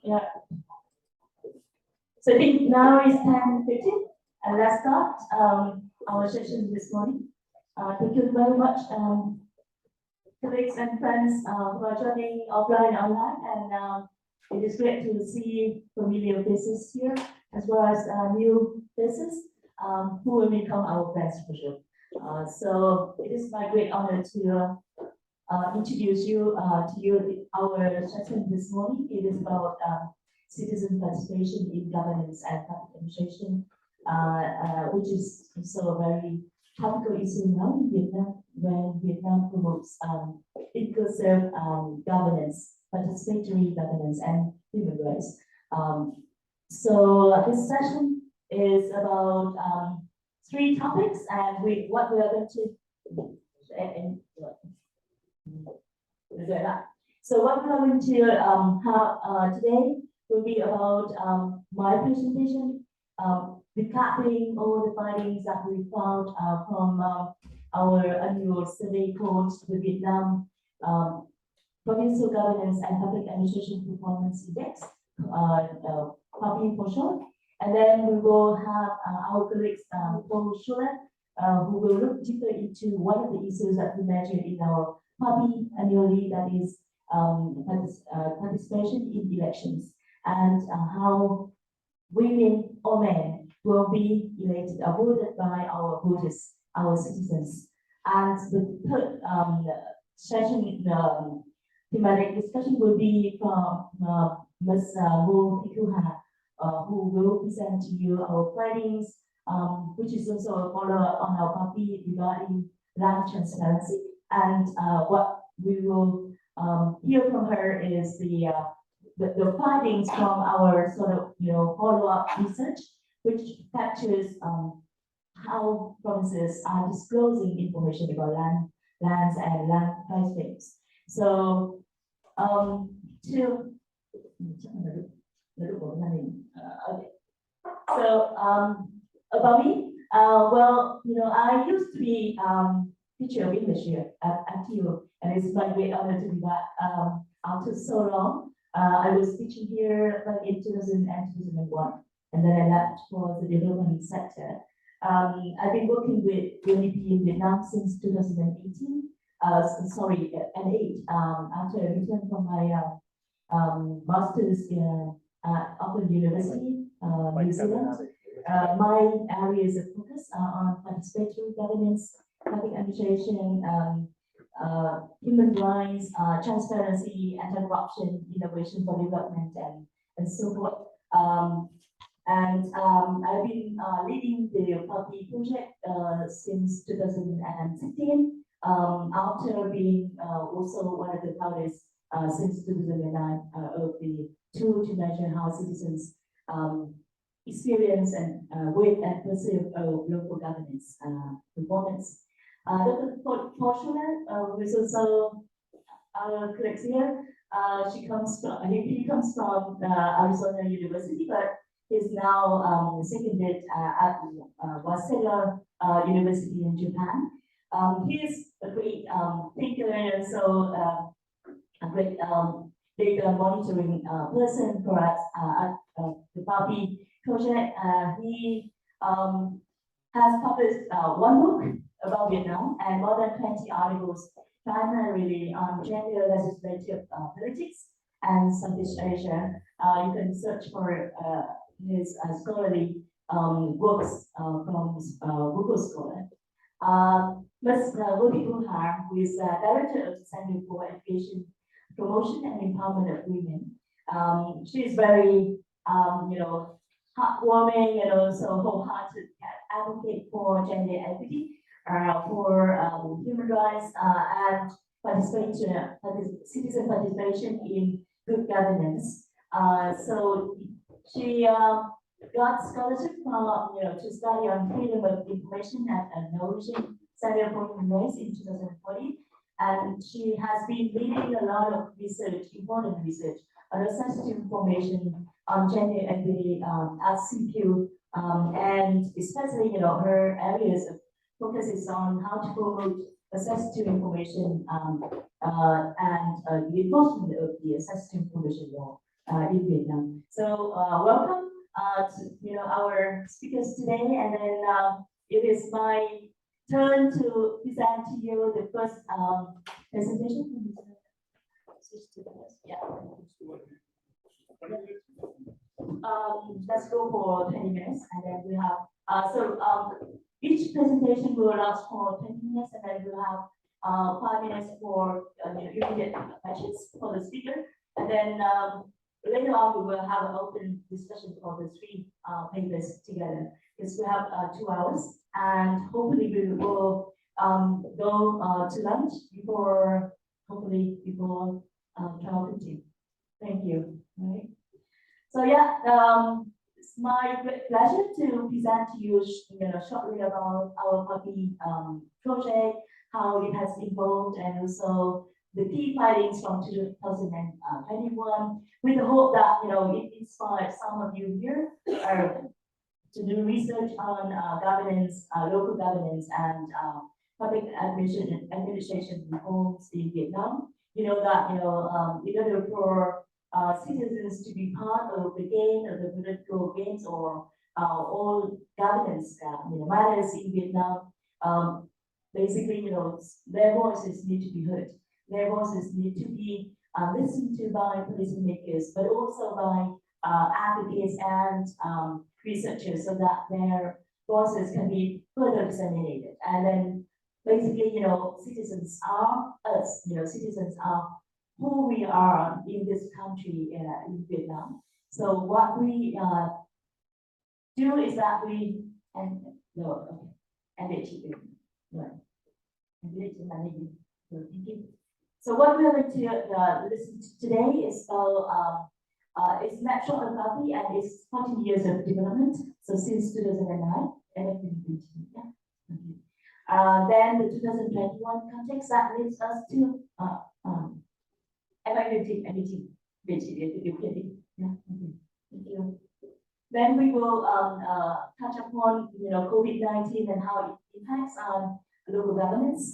Yeah. So I think now is 10:50, and let's start our session this morning. Thank you very much, colleagues and friends who are joining offline and online, and it is great to see familiar faces here, as well as new faces who will become our friends for sure. So it is my great honor to introduce you to our session this morning. It is about citizen participation in governance and public administration, which is also a very topical issue now in Vietnam, when Vietnam promotes inclusive governance, participatory governance, and human rights. So this session is about three topics, and what we are going to so what we are going to have today will be about my presentation, recapping all the findings that we found from our annual survey called the Vietnam Provincial Governance and Public Administration Performance Index, PAPI for short. And then we will have our colleagues, Paul Schuller, who will look deeper into one of the issues that we measured in our PAPI annually, that is participation in elections, and how women or men will be elected or voted by our voters, our citizens. And the third session, thematic discussion will be from Ms. Mo Pikuha, who will present to you our findings, which is also a follow-up on our PAPI regarding land transparency. And what we will hear from her is the findings from our sort of follow-up research, which captures how provinces are disclosing information about lands and land price rates. So about me, well, I used to be teacher of English here at TU, and it's my great honor to be back after so long. I was teaching here like in 2000 and 2001, and then I left for the development sector. I've been working with UNDP in Vietnam since 2018. Sorry, and 8. After I returned from my master's in Auckland University, New Zealand. My areas of focus are on participatory governance, public administration, human rights, transparency, anti-corruption, innovation for development, and so forth. I've been leading the PAPI project since 2016, after being also one of the founders since 2009 of the tool to measure how citizens experience and with and perceive local governance performance. Dr. Fortuna, who is also our colleague here, he comes from Arizona University, but is now seconded at Waseda University in Japan. He is a great thinker and so a great data monitoring person for us at the PAPI project. He has published one book about Vietnam and more than 20 articles, primarily on gender legislative politics and Southeast Asia. You can search for his scholarly works from Google Scholar. Ms. Ruby Guhar, who is Director of the Center for Education, Promotion and Empowerment of Women. She is very, heartwarming and also wholehearted advocate for gender equity, for human rights and citizen participation in good governance. So she got scholarship to study on freedom of information at Norwegian Center for Human Rights in 2014, and she has been leading a lot of research, important research, on access to information on gender equity at CQ, and especially her areas of focus is on how to promote access to information and the enforcement of the access to information law in Vietnam. So welcome to our speakers today, and then it is my turn to present to you the first presentation. Yeah. Let's go for 20 minutes, and then we have each presentation will last for 20 minutes, and then we'll have 5 minutes for immediate questions for the speaker, and then later on we will have an open discussion for the three papers together, because we have 2 hours, and hopefully we will go to lunch before 12:15. Thank you. All right. So yeah, it's my great pleasure to present to you, shortly about our puppy project, how it has evolved, and also the key findings from 2021, with the hope that it inspires some of you here to do research on governance, local governance, and public administration reforms in Vietnam. You know that in order for citizens to be part of the game, of the political games, or all governance matters in Vietnam. Basically, their voices need to be heard. Their voices need to be listened to by policymakers, but also by advocates and researchers, so that their voices can be further disseminated. And then, basically, citizens are us. Citizens are who we are in this country, in Vietnam. So what we do is that we So what we're going to listen to today is it's snapshot of Puppy and its 14 years of development. So since 2009, and then the 2021 context that leads us to Then we will touch upon COVID-19 and how it impacts on local governance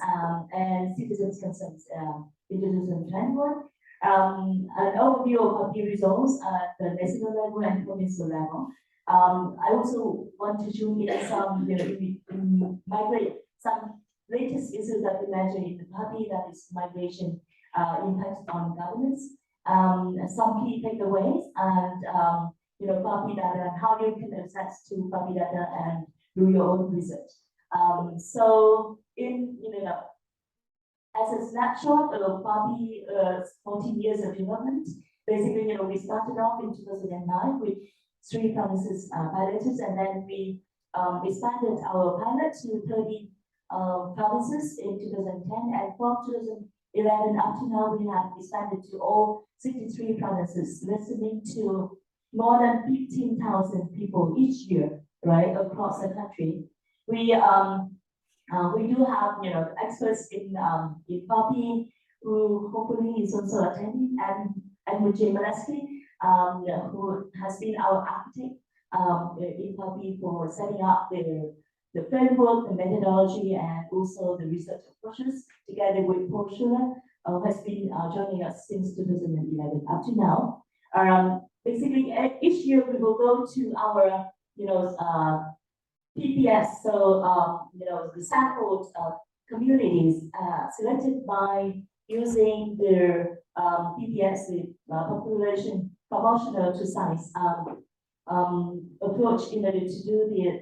and citizens' concerns in 2021. An overview of the results at the national level and provincial level. I also want to zoom in some, migrate some latest issues that we mentioned in the puppy, that is migration impacts on governance, some key takeaways, and puppy data, and how you can access to puppy data and do your own research. So as a snapshot of puppy 14 years of development, basically, we started off in 2009 with 3 provinces piloted, and then we expanded our pilot to 30 provinces in 2010, and from 2011 up to now, we have expanded to all 63 provinces, listening to more than 15,000 people each year, right, across the country. We do have experts in puppy who hopefully is also attending, and with Jay who has been our architect in puppy for setting up the framework, the methodology, and also the research approaches, together with Paul Schuler, who has been joining us since 2011 up to now. Basically, each year we will go to our PPS, so the sampled communities selected by using their PPS, the population proportional to size approach in order to do the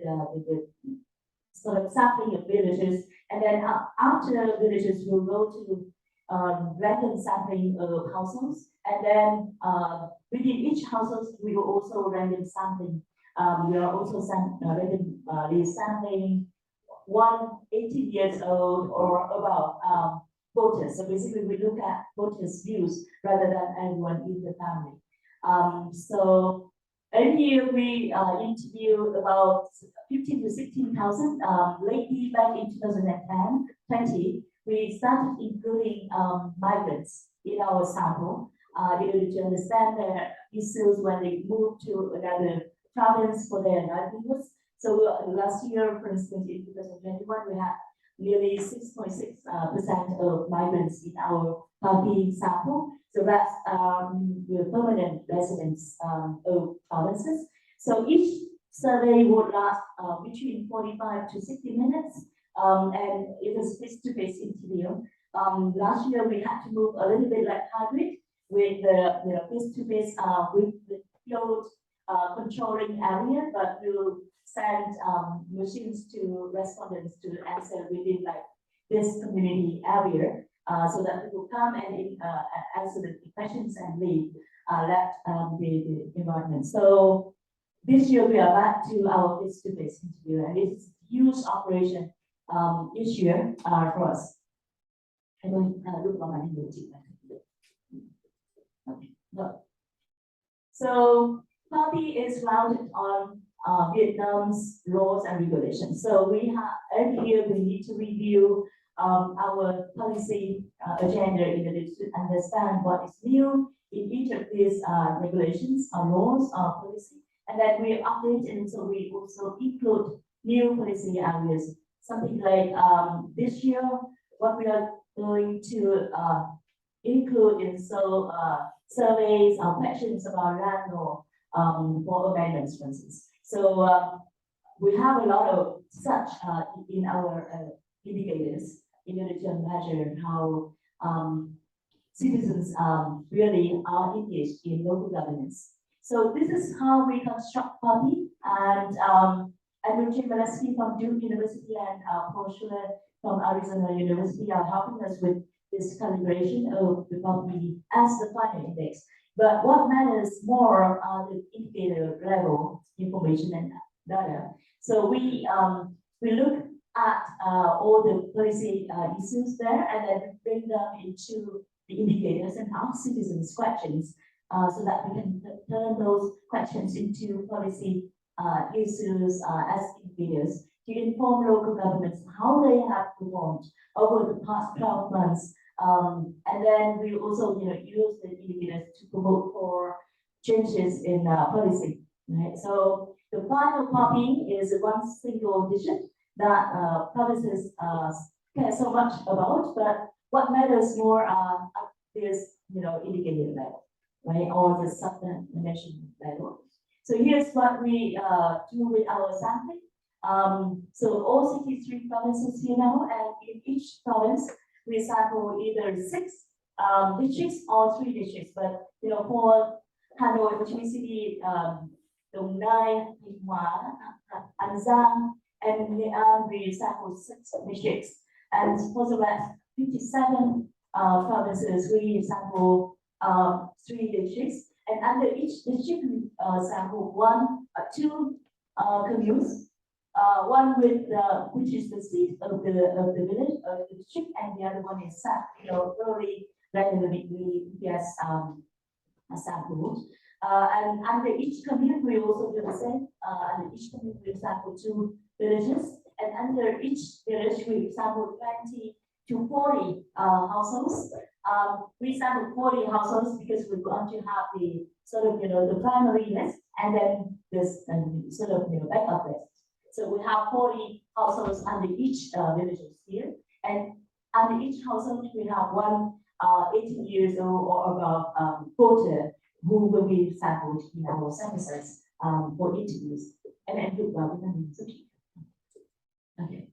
sort of sampling of villages, and then after villages we'll go to random sampling of households, and then within each household we will also random sampling. We are also randomly sampling 18 years old or above voters. So basically, we look at voters' views rather than anyone in the family. So every year we interview about 15 to 16,000. Lately, back in 2020, we started including migrants in our sample in order to understand their issues when they move to another province for their livelihoods. So last year, for instance, in 2021, we had nearly 6.6% of migrants in our puppy sample. So that's the permanent residents of provinces. So each survey would last between 45 to 60 minutes, and it is face-to-face interview. Last year we had to move a little bit like hybrid with the face-to-face with the field controlling area, but we'll send machines to respondents to answer within like this community area, so that people come and answer the questions and leave the environment. So this year we are back to our face-to-face interview, and it's a huge operation this year for us. And then look on my okay. No. So PAPI is grounded on Vietnam's laws and regulations. So we have every year we need to review our policy agenda in order to understand what is new in each of these regulations, laws, policy, and then we update, and so we also include new policy areas. Something like this year, what we are going to include in surveys or questions about land law for amendments, for instance. So we have a lot of such in our indicators in order to measure how citizens really are engaged in local governance. So this is how we construct PAPI, and Andrew Chimaleski from Duke University and Paul Schuler from Arizona University are helping us with this calibration of the PAPI as the climate index. But what matters more are the indicator level information and data. So we look at all the policy issues there, and then bring them into the indicators and ask citizens questions so that we can turn those questions into policy issues as indicators to inform local governments how they have performed over the past 12 months. And then we also use the indicators to promote for changes in policy. Right? So the final PAPI is one single digit that provinces care so much about, but what matters more is indicator level, right, or the sub-dimension level. So here's what we do with our sampling. So all 63 provinces here now, and in each province we sample either 6 districts or 3 districts. But for Hanoi, Ho Chi Minh City, Đồng Nai, Thanh Hóa, An Giang, and Nghệ An, we sample 6 districts. And for the rest 57 provinces, we sample 3 districts. And under each district, we sample 2 communes. One with which is the seat of the village of the district, and the other one is really randomly sampled. And under each commune, we also do the same. Under each commune, we sample 2 villages, and under each village, we sample 20 to 40 households. We sample 40 households because we're going to have the sort of the primary list, and then this sort of backup list. So we have 40 households under each village here, and under each household we have one 18 years old or above voter who will be sampled in our services for interviews. And then okay, thank you.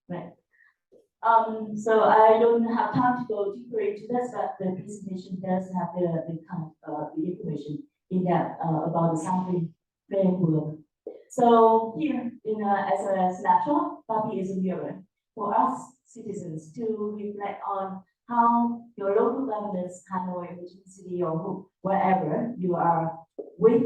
Right. So I don't have time to go deeper into this, but the presentation does have the kind of the information in that about the sampling framework. So here, as a snapshot, PAPI is a mirror for us citizens to reflect on how your local governments, Hanoi, Ho Chi Minh City, or wherever you are, with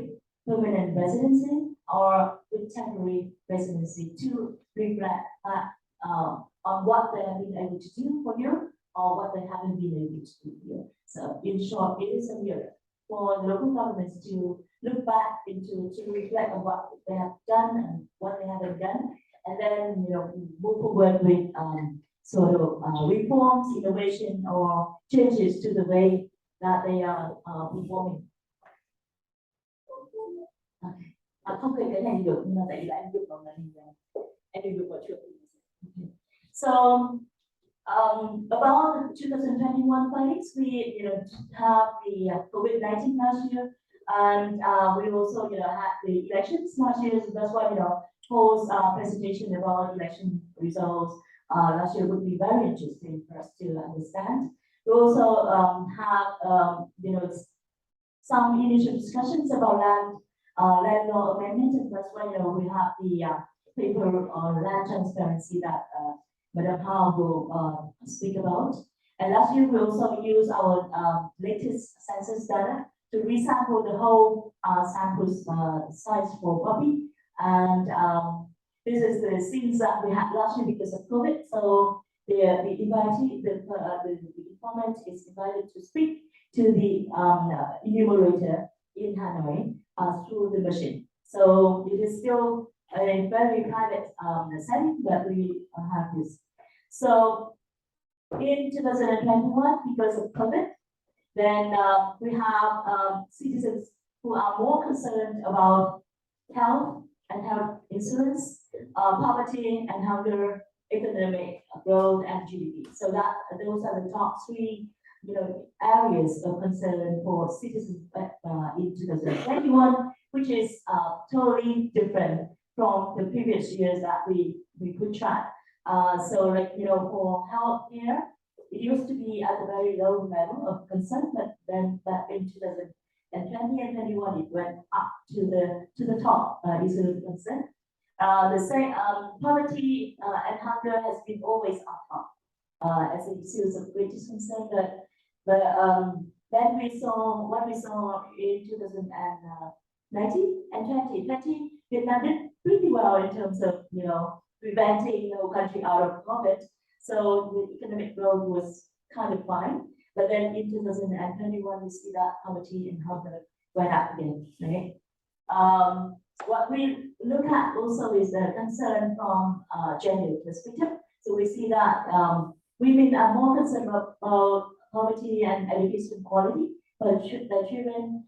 permanent residency or with temporary residency, to reflect on what they have been able to do for you or what they haven't been able to do for you. So in short, it is a mirror for local governments to look back into, to reflect on what they have done and what they haven't done, and then move forward with sort of reforms, innovation, or changes to the way that they are performing. Okay. Không thể cái này được, nhưng mà tại vì là em được vào là em được vào trước. So About the 2021 findings, we have the COVID-19 last year, and we also had the elections last year. So that's why Paul's presentation about election results last year would be very interesting for us to understand. We also have some initial discussions about land law amendment, and that's why we have the paper on land transparency that Madam Hao will speak about. And last year we also used our latest census data to resample the whole sample size for poppy. And this is the scenes that we had last year because of COVID. So the informant is invited to speak to the enumerator in Hanoi through the machine. So it is still a very private setting that we have this. So in 2021, because of COVID, then we have citizens who are more concerned about health and health insurance, poverty and hunger, economic growth, and GDP. So that those are the top three areas of concern for citizens in 2021, which is totally different from the previous years that we could track. So like for healthcare, it used to be at a very low level of concern, but then back in 2020 and 21 it went up to the top issue of concern. The same poverty and hunger has been always up as a issue of greatest concern, but then we saw what we saw in 2019 and 2020. Vietnam did pretty well in terms of preventing the whole country out of COVID. So the economic growth was kind of fine. But then in 2021, we see that poverty and hunger went up again, right? What we look at also is the concern from gender perspective. So we see that women are more concerned about poverty and education quality, but the children,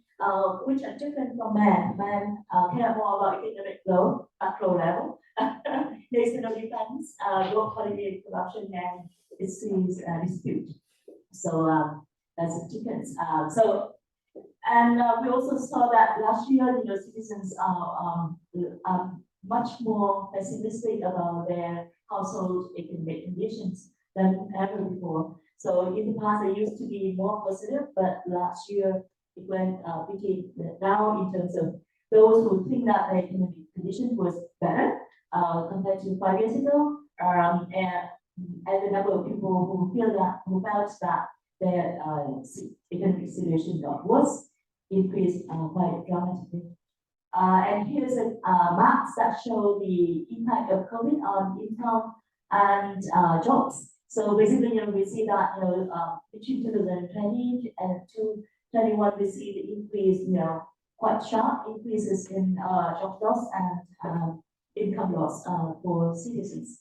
which are different from men. Men care more about economic growth, macro level. National defense, growth quality and corruption, and it seems dispute. So that's a difference. And we also saw that last year, citizens are much more pessimistic about their household economic conditions than ever before. So in the past, they used to be more positive, but last year it went pretty down in terms of those who think that their economic condition was better compared to 5 years ago, and the number of people who felt that their economic situation got worse increased quite dramatically. And here's a maps that show the impact of COVID on income and jobs. So basically, we see that between 2020 and 2021, we see the increase, quite sharp increases in job loss and income loss for citizens.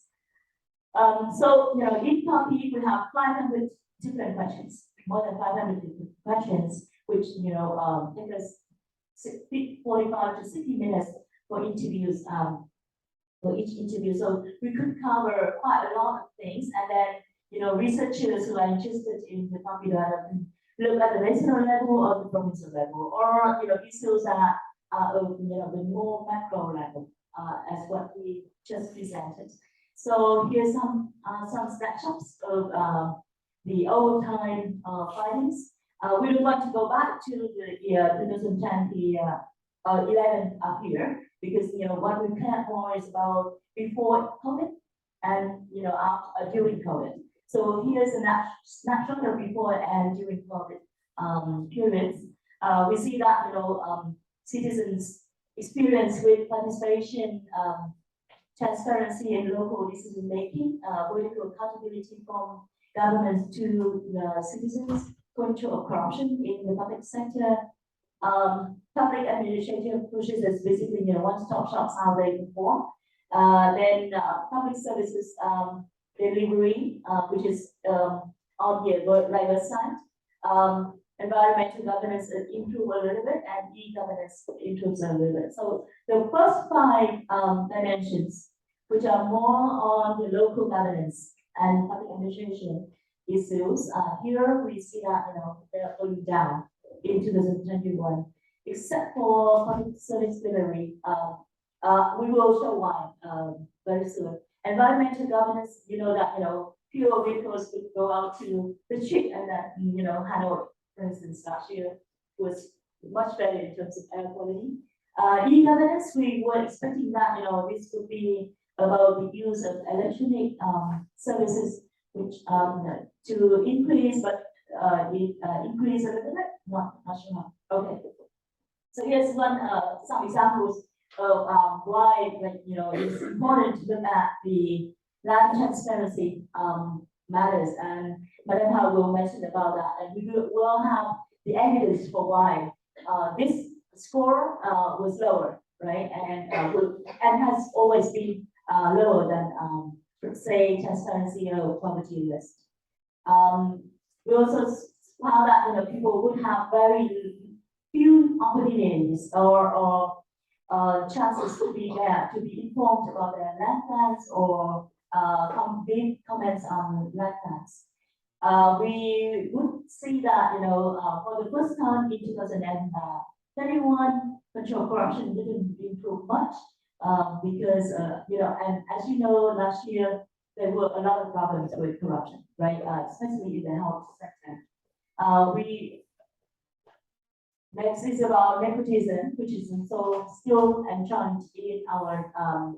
So in topic we have 500 different questions, more than 500 different questions, which take us 45 to 60 minutes for interviews. For each interview, so we could cover quite a lot of things, and then researchers who are interested in the topic development look at the national level or the provincial level, or issues that are of the more macro level, as what we just presented. So here's some snapshots of the old time findings. We don't want to go back to the year 2010, the 11 up here, because what we care more is about before COVID and after, during COVID. So here's a snapshot of before and during COVID periods. We see that citizens' experience with participation, transparency in local decision making, political accountability from governments to the citizens, control of corruption in the public sector. Public administrative pushes is basically one-stop shops how they perform. Then public services delivery, which is on the right side. Environmental governance improve a little bit, and e-governance improves a little bit. So the first 5 dimensions, which are more on the local governance, and public administration issues. Here we see that they're going down in 2021, except for public service delivery. We will show why very soon. Environmental governance, fewer vehicles would go out to the street, and then Hanoi, for instance, last year was much better in terms of air quality. E-governance, we were expecting that this would be about the use of electronic services, which to increase, but it increase a little bit, not sure. Okay. So here's some examples of why it's important to look at the land transparency matters, and Madam Hao will mention about that, and we will have the evidence for why this score was lower, right? And has always been lower than say transparency or poverty list. We also found that people would have very few opportunities or chances to be there to be informed about their land plans or comments on land plans. We would see that for the first time in 2021, control corruption didn't improve much because and as you know, last year there were a lot of problems with corruption, right? Especially in the health sector. Next is about nepotism, which is so still entrenched in our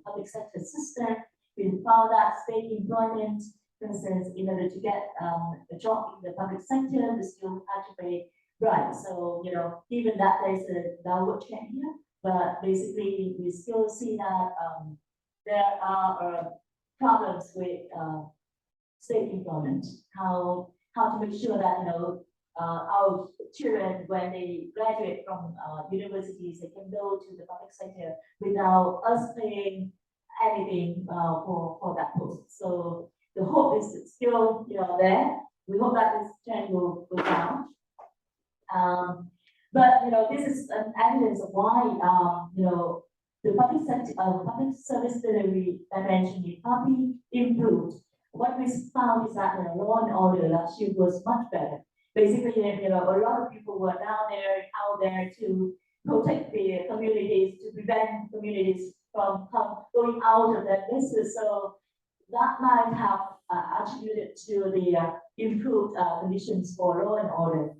public sector system. We found that state employment, for instance, in order to get a job in the public sector, we still have to pay bribes. So, even that there's a downward trend here, but basically we still see that there are problems with state employment. How to make sure that our children, when they graduate from universities, they can go to the public sector without us paying anything for that post. So the hope is still there. We hope that this trend will go down. But this is an evidence of why the public sector, public service delivery dimension in PAPI improved. What we found is that law and order last year was much better. Basically, a lot of people were out there to protect the communities, to prevent communities from going out of their business. So that might have attributed to the improved conditions for law and order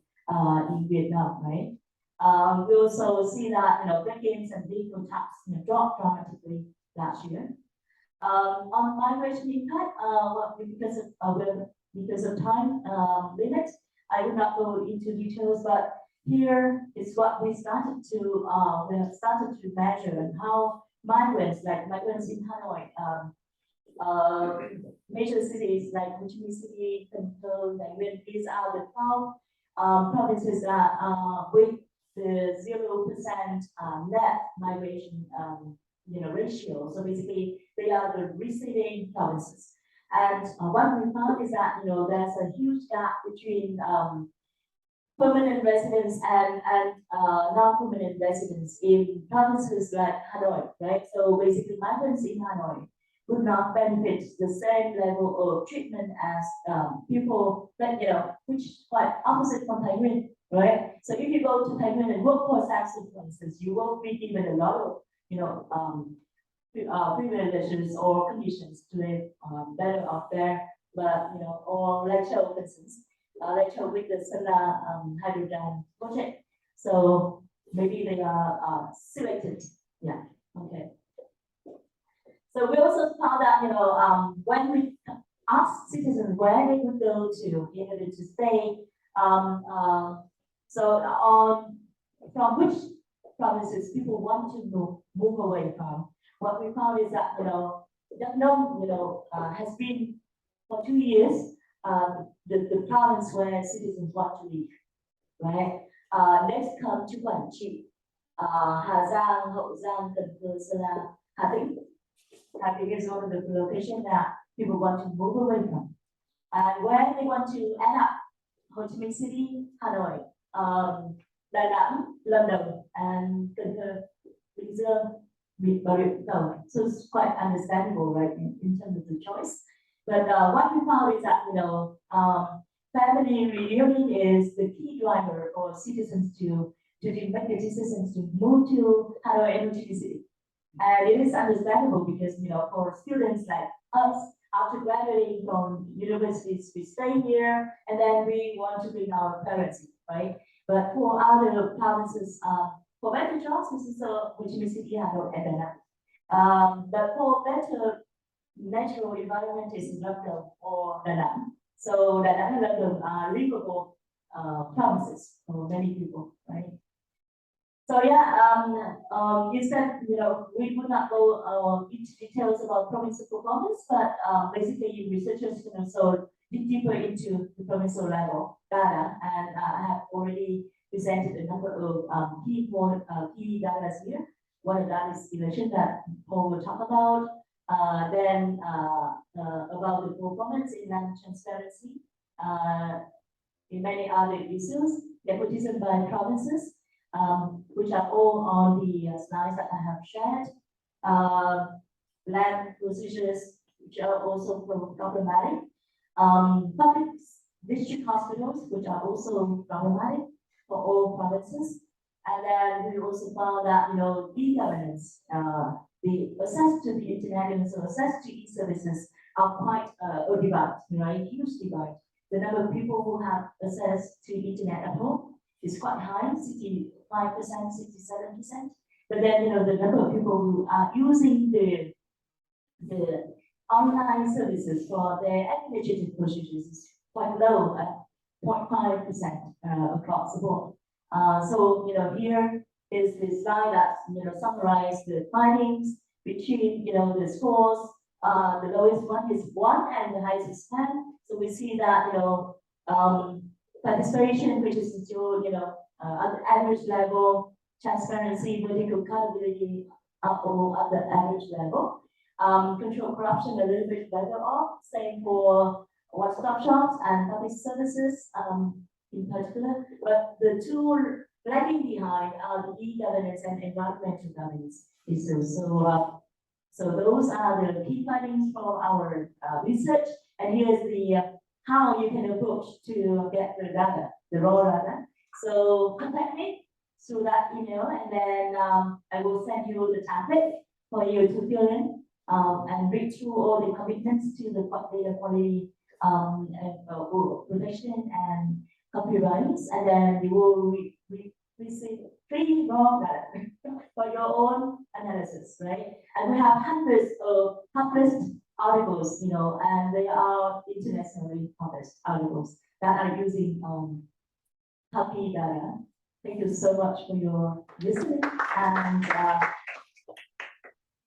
in Vietnam, right? We also see that break-ins and vehicle tax dropped dramatically last year. On migration impact, because of time limit, I will not go into details, but here is what we have started to measure and how migrants in Hanoi, major cities like Ho Chi Minh City, Cần Thơ, Dai these are the 12 provinces that with the 0% net migration ratio. So basically, they are the receiving provinces. And what we found is that there's a huge gap between permanent residents and non-permanent residents in provinces like Hanoi, right? So basically, migrants in Hanoi would not benefit the same level of treatment as people that which is quite opposite from Thái Nguyên, right? So if you go to Thái Nguyên and work for Samsung, for instance, you won't be given a lot of privileges or conditions to live better off there, but or lecture, for instance, lecture with the solar hydrogen project. So maybe they are selected. Yeah. Okay. So we also found that when we asked citizens where they would go to in order to stay, from which provinces people want to move away from. What we found is that has been for 2 years the province where citizens want to live, right? Next come to Quảng Trị, Hà Giang, Hậu Giang, Cần Thơ, Sơn La, Hà Tĩnh. Hà Tĩnh is one of the locations that people want to move away from, and where they want to end up: Ho Chi Minh City, Hanoi, Đà Nẵng, Lâm Đồng, and Cần Thơ, Bình Dương. So it's quite understandable, right, in terms of the choice. But what we found is that, family reunion is the key driver for citizens to make the decisions to move to Hanoi and Ho City. And it is understandable because, for students like us, after graduating from universities, we stay here and then we want to bring our parents in, right? But for other provinces, for better jobs, this is Ho Chi Minh City, Hanoi, and Da Nang. But for better natural environment is Lâm or Da Nang. So Da Nang and Lâm are livable provinces for many people, right? So yeah, you said, we would not go into details about provincial performance, but basically researchers can also dig deeper into the provincial level data, and I have already presented a number of key data here. One of that is election that Paul will talk about, then about the performance in land transparency, in many other issues, nepotism by provinces, which are all on the slides that I have shared. Land procedures, which are also problematic. Public district hospitals, which are also problematic for all provinces. And then we also found that, e-governance, the access to the internet and so access to e-services are quite a divide, a huge divide. The number of people who have access to internet at home is quite high, 65%, 67%. But then, the number of people who are using the online services for their administrative procedures is quite low at 0.5% across the board. So, here is the slide that, summarizes the findings between, the scores. The lowest one is 1 and the highest is 10. So we see that, participation, which is still, at the average level, transparency, political accountability are all at the average level. Control corruption a little bit better off, same for one-stop shops and public services in particular. But the two lagging behind are the e-governance and environmental governance issues. So those are the key findings from our research. And here's the how you can approach to get the data, the raw data. So contact me through that email, and then I will send you the template for you to fill in and read through all the commitments to the data quality protection and copyrights, and then you will receive free raw data for your own analysis, right? And we have hundreds of published articles, and they are internationally published articles that are using copy data. Thank you so much for your listening, and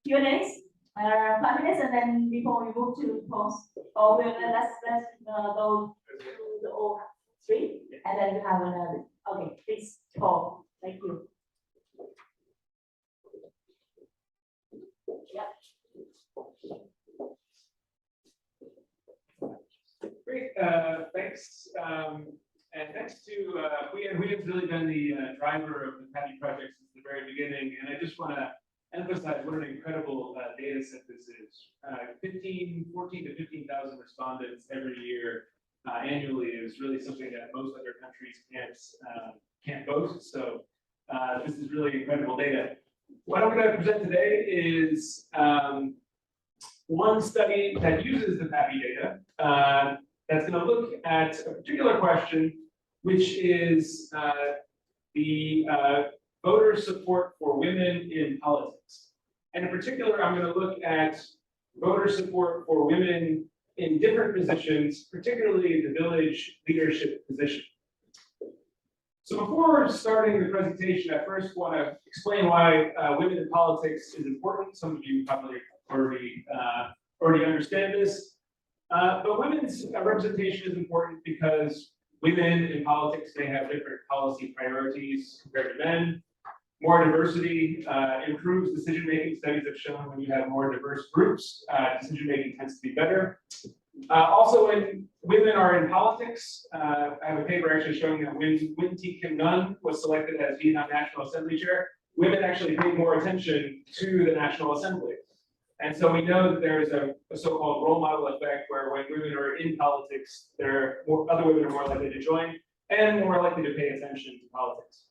Q&As. 5 minutes, and then before we move to post, or let's go through the all 3, and then we have another. Okay, please, Paul. Thank you. Yeah. Great, thanks. And thanks to Viet's really been the driver of the PADI project since the very beginning, and I just want to emphasize what an incredible data set this is. 14 to 15,000 respondents every year annually is really something that most other countries can't boast. So this is really incredible data. What I'm going to present today is one study that uses the PADI data that's going to look at a particular question, which is the voter support for women in politics. And in particular, I'm going to look at voter support for women in different positions, particularly the village leadership position. So before starting the presentation, I first want to explain why women in politics is important. Some of you probably already understand this. But women's representation is important because women in politics may have different policy priorities compared to men. More diversity improves decision-making. Studies have shown when you have more diverse groups, decision-making tends to be better. Also, when women are in politics, I have a paper actually showing that when Nguyen Thi Kim Nhuân was selected as Vietnam National Assembly Chair, women actually paid more attention to the National Assembly. And so we know that there is a so-called role model effect where when women are in politics, other women are more likely to join and more likely to pay attention to politics.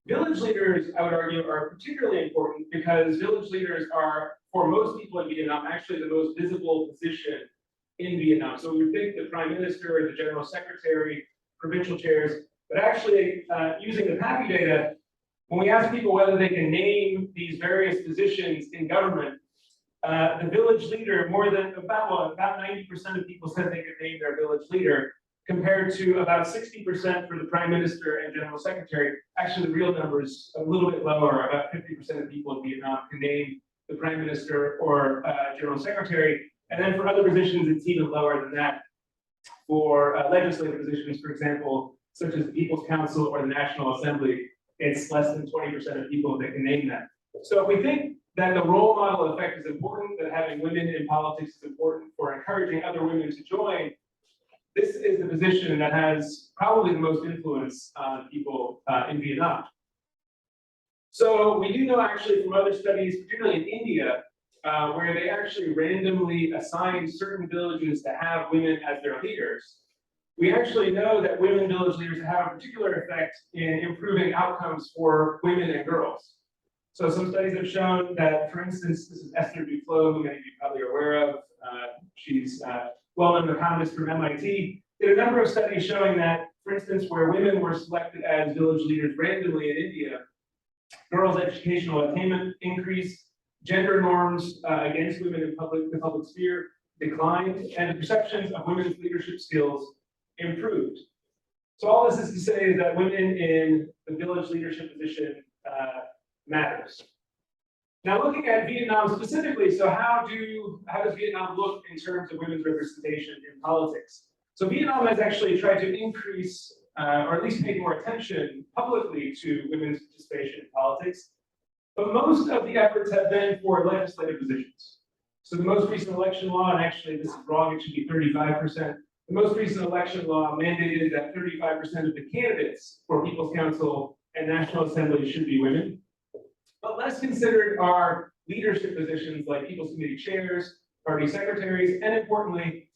Village leaders, I would argue, are particularly important because village leaders are, for most people in Vietnam, actually the most visible position in Vietnam. So we would think the prime minister, the general secretary, provincial chairs, but actually using the PAPI data, when we ask people whether they can name these various positions in government, the village leader, more than about 90% of people said they could name their village leader, compared to about 60% for the prime minister and general secretary. Actually, the real number is a little bit lower. About 50% of people in Vietnam can name the prime minister or general secretary. And then for other positions, it's even lower than that. For legislative positions, for example, such as the People's Council or the National Assembly, it's less than 20% of people that can name that. So if we think that the role model effect is important, that having women in politics is important for encouraging other women to join, this is the position that has probably the most influence on people in Vietnam. So we do know actually from other studies, particularly in India, where they actually randomly assign certain villages to have women as their leaders. We actually know that women village leaders have a particular effect in improving outcomes for women and girls. So some studies have shown that, for instance, this is Esther Duflo, who many of you probably are aware of. She's well-known economist from MIT. Did a number of studies showing that, for instance, where women were selected as village leaders randomly in India, girls' educational attainment increased, gender norms against women in the public sphere declined, and the perceptions of women's leadership skills improved. So all this is to say is that women in the village leadership position matters. Now looking at Vietnam specifically, so how does Vietnam look in terms of women's representation in politics? So Vietnam has actually tried to increase, or at least pay more attention publicly to women's participation in politics, but most of the efforts have been for legislative positions. So the most recent election law, and actually this is wrong, it should be 35%. The most recent election law mandated that 35% of the candidates for People's Council and National Assembly should be women. But less considered are leadership positions like People's Committee chairs, party secretaries, and importantly,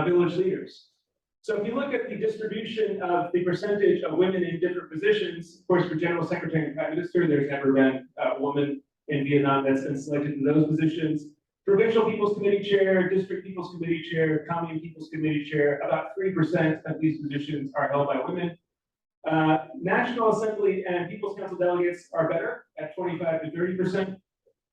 village leaders. So if you look at the distribution of the percentage of women in different positions, of course, for General Secretary and Prime Minister, there's never been a woman in Vietnam that's been selected in those positions. Provincial People's Committee Chair, District People's Committee Chair, Commune People's Committee Chair, about 3% of these positions are held by women. National Assembly and People's Council delegates are better at 25 to 30%.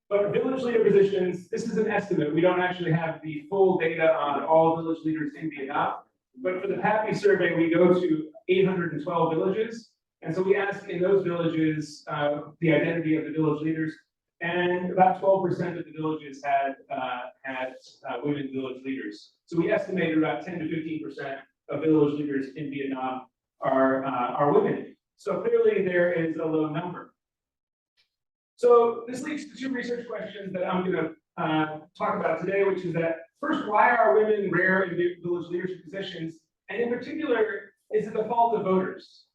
But village leader positions, this is an estimate. We don't actually have the full data on all village leaders in Vietnam. But for the PAPI survey, we go to 812 villages. And so we ask in those villages the identity of the village leaders. And about 12% of the villages had women village leaders. So we estimated about 10 to 15% of village leaders in Vietnam are women. So clearly there is a low number. So this leads to two research questions that I'm going to talk about today, which is that first, why are women rare in village leadership positions? And in particular, is it the fault of voters?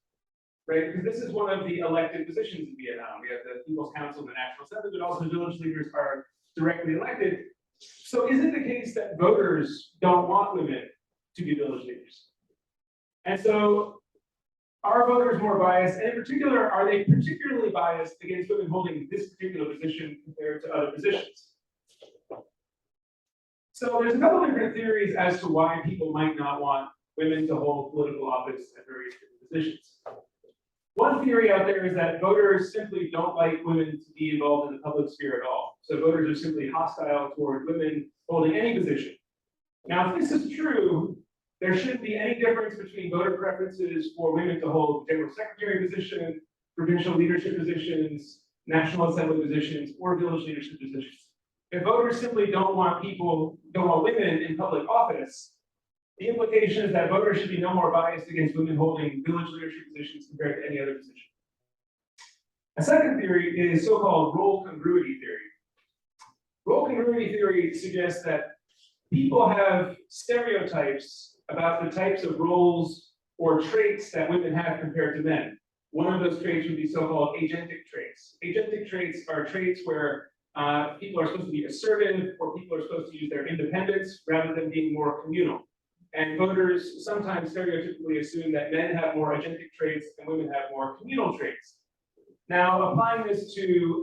Right? Because this is one of the elected positions in Vietnam. We have the People's Council and the National Assembly, but also village leaders are directly elected. So is it the case that voters don't want women to be village leaders? And so are voters more biased? And in particular, are they particularly biased against women holding this particular position compared to other positions? So there's a couple of different theories as to why people might not want women to hold political office at various different positions. One theory out there is that voters simply don't like women to be involved in the public sphere at all. So voters are simply hostile toward women holding any position. Now, if this is true, there shouldn't be any difference between voter preferences for women to hold general secretary position, provincial leadership positions, National Assembly positions, or village leadership positions. If voters simply don't want women in public office, the implication is that voters should be no more biased against women holding village leadership positions compared to any other position. A second theory is so-called role congruity theory. Role congruity theory suggests that people have stereotypes about the types of roles or traits that women have compared to men. One of those traits would be so-called agentic traits. Agentic traits are traits where People are supposed to be assertive, or people are supposed to use their independence rather than being more communal. And voters sometimes stereotypically assume that men have more agentic traits and women have more communal traits. Now, applying this to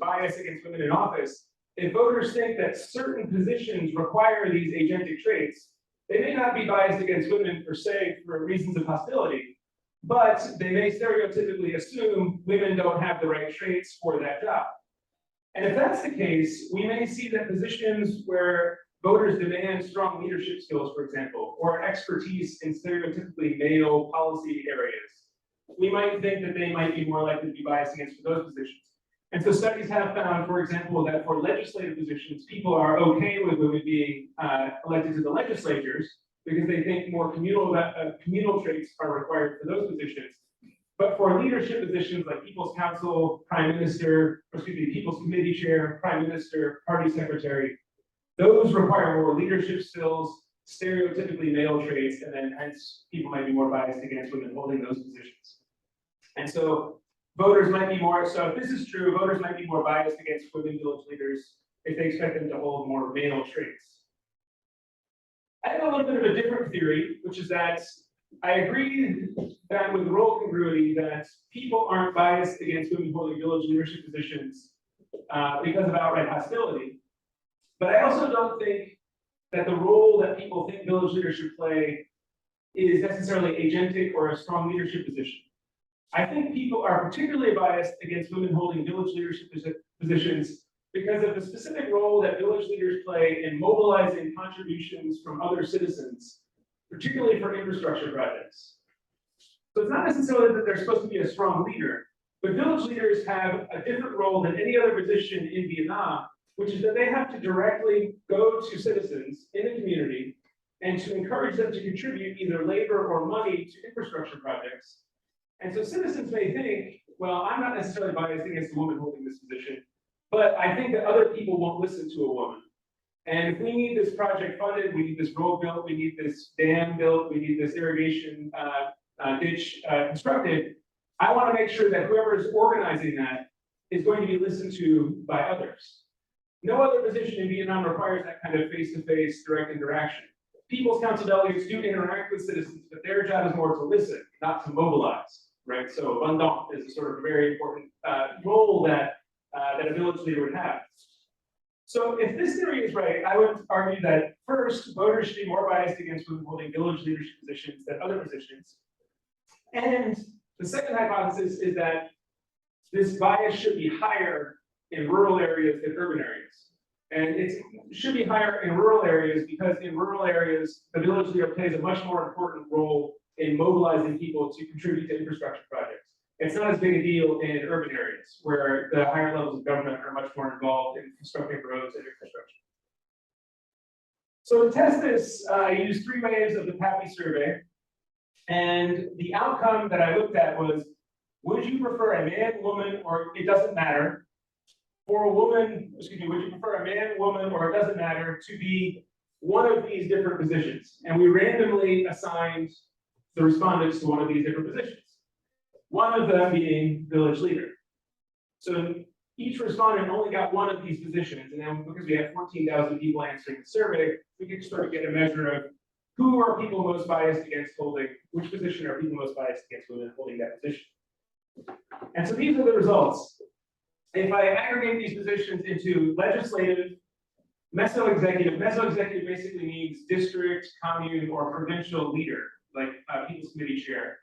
bias against women in office, if voters think that certain positions require these agentic traits, they may not be biased against women per se for reasons of hostility, but they may stereotypically assume women don't have the right traits for that job. And if that's the case, we may see that positions where voters demand strong leadership skills, for example, or expertise in stereotypically male policy areas, we might think that they might be more likely to be biased against for those positions. And so studies have found, for example, that for legislative positions, people are okay with women being elected to the legislatures because they think more communal traits are required for those positions. But for leadership positions like People's Council, Prime Minister, People's Committee Chair, Prime Minister, Party Secretary, those require more leadership skills, stereotypically male traits, and then hence people might be more biased against women holding those positions. And so voters might be more, so if this is true, voters might be more biased against women village leaders if they expect them to hold more male traits. I have a little bit of a different theory, which is that I agree that with role congruity that people aren't biased against women holding village leadership positions because of outright hostility. But I also don't think that the role that people think village leaders should play is necessarily agentic or a strong leadership position. I think people are particularly biased against women holding village leadership positions because of the specific role that village leaders play in mobilizing contributions from other citizens, particularly for infrastructure projects. So it's not necessarily that they're supposed to be a strong leader, but village leaders have a different role than any other position in Vietnam, which is that they have to directly go to citizens in the community and to encourage them to contribute either labor or money to infrastructure projects. And so citizens may think, well, I'm not necessarily biased against a woman holding this position, but I think that other people won't listen to a woman. And if we need this project funded, we need this road built, we need this dam built, we need this irrigation ditch constructed, I want to make sure that whoever is organizing that is going to be listened to by others. No other position in Vietnam requires that kind of face-to-face direct interaction. People's Council delegates do interact with citizens, but their job is more to listen, not to mobilize, right? So Van Dong is a sort of very important role that a village leader would have. So if this theory is right, I would argue that first, voters should be more biased against women holding village leadership positions than other positions. And the second hypothesis is that this bias should be higher in rural areas than urban areas. And it should be higher in rural areas because in rural areas, the village leader plays a much more important role in mobilizing people to contribute to infrastructure projects. It's not as big a deal in urban areas where the higher levels of government are much more involved in constructing roads and infrastructure. So to test this, I used 3 waves of the PAPI survey. And the outcome that I looked at was, would you prefer a man, woman, or it doesn't matter? For a woman, would you prefer a man, woman, or it doesn't matter to be one of these different positions? And we randomly assigned the respondents to one of these different positions. One of them being village leader. So each respondent only got one of these positions, and then because we had 14,000 people answering the survey, we could sort of get a measure of who are people most biased against holding, which position are people most biased against women holding that position. And so these are the results. If I aggregate these positions into legislative, meso-executive basically means district, commune, or provincial leader, like People's Committee Chair,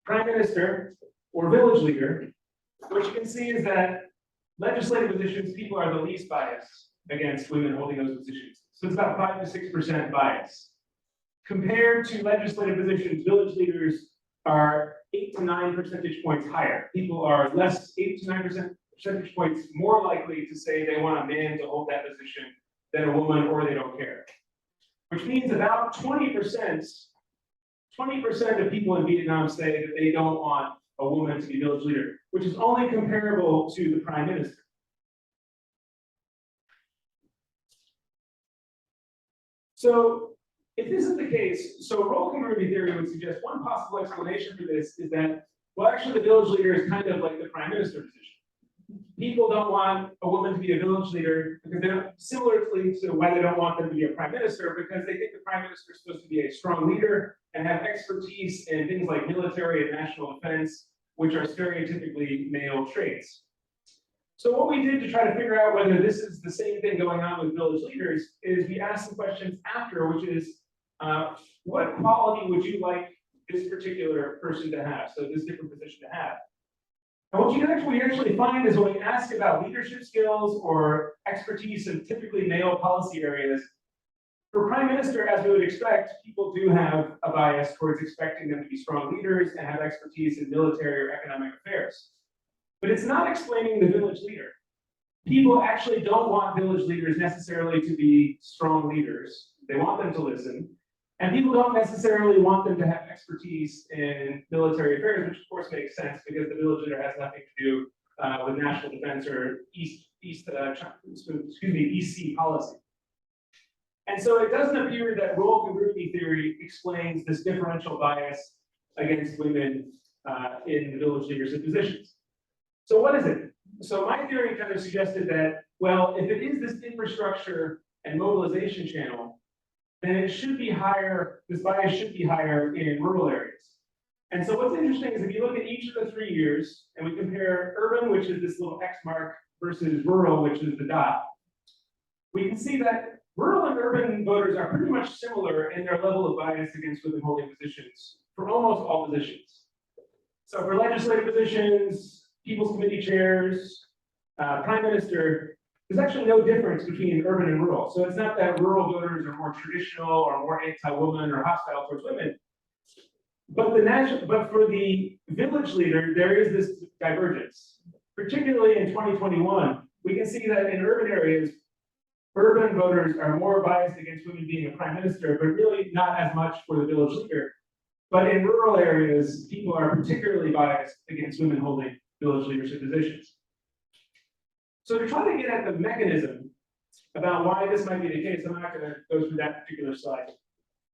Prime Minister, or village leader, what you can see is that legislative positions, people are the least biased against women holding those positions. So it's about 5 to 6% bias. Compared to legislative positions, village leaders are 8 to 9 percentage points higher. People are 8 to 9 percentage points more likely to say they want a man to hold that position than a woman, or they don't care. Which means about 20% of people in Vietnam say that they don't want a woman to be village leader, which is only comparable to the prime minister. So if this is the case, so role congruity theory would suggest one possible explanation for this is that, well, actually the village leader is kind of like the prime minister position. people don't want a woman to be a village leader because they're similarly to why they don't want them to be a prime minister, because they think the prime minister is supposed to be a strong leader and have expertise in things like military and national defense, which are stereotypically male traits. So what we did to try to figure out whether this is the same thing going on with village leaders is we asked some questions after, which is, what quality would you like this particular person to have, so this different position to have? And what we actually find is when we ask about leadership skills or expertise in typically male policy areas, for prime minister, as we would expect, people do have a bias towards expecting them to be strong leaders and have expertise in military or economic affairs. But it's not explaining the village leader. People actually don't want village leaders necessarily to be strong leaders. They want them to listen. And people don't necessarily want them to have expertise in military affairs, which of course makes sense because the village leader has nothing to do with national defense or East Sea policy. And so it doesn't appear that role congruity theory explains this differential bias against women in the village leadership positions. So what is it? So my theory kind of suggested that, well, if it is this infrastructure and mobilization channel, then it should be higher, this bias should be higher in rural areas. And so what's interesting is if you look at each of the 3 years and we compare urban, which is this little X mark, versus rural, which is the dot, we can see that rural and urban voters are pretty much similar in their level of bias against women holding positions for almost all positions. So for legislative positions, People's Committee chairs, prime minister, there's actually no difference between urban and rural. So it's not that rural voters are more traditional or more anti-woman or hostile towards women. But for the village leader, there is this divergence. Particularly in 2021, we can see that in urban areas, urban voters are more biased against women being a prime minister, but really not as much for the village leader. But in rural areas, people are particularly biased against women holding village leadership positions. So to try to get at the mechanism about why this might be the case, I'm not going to go through that particular slide.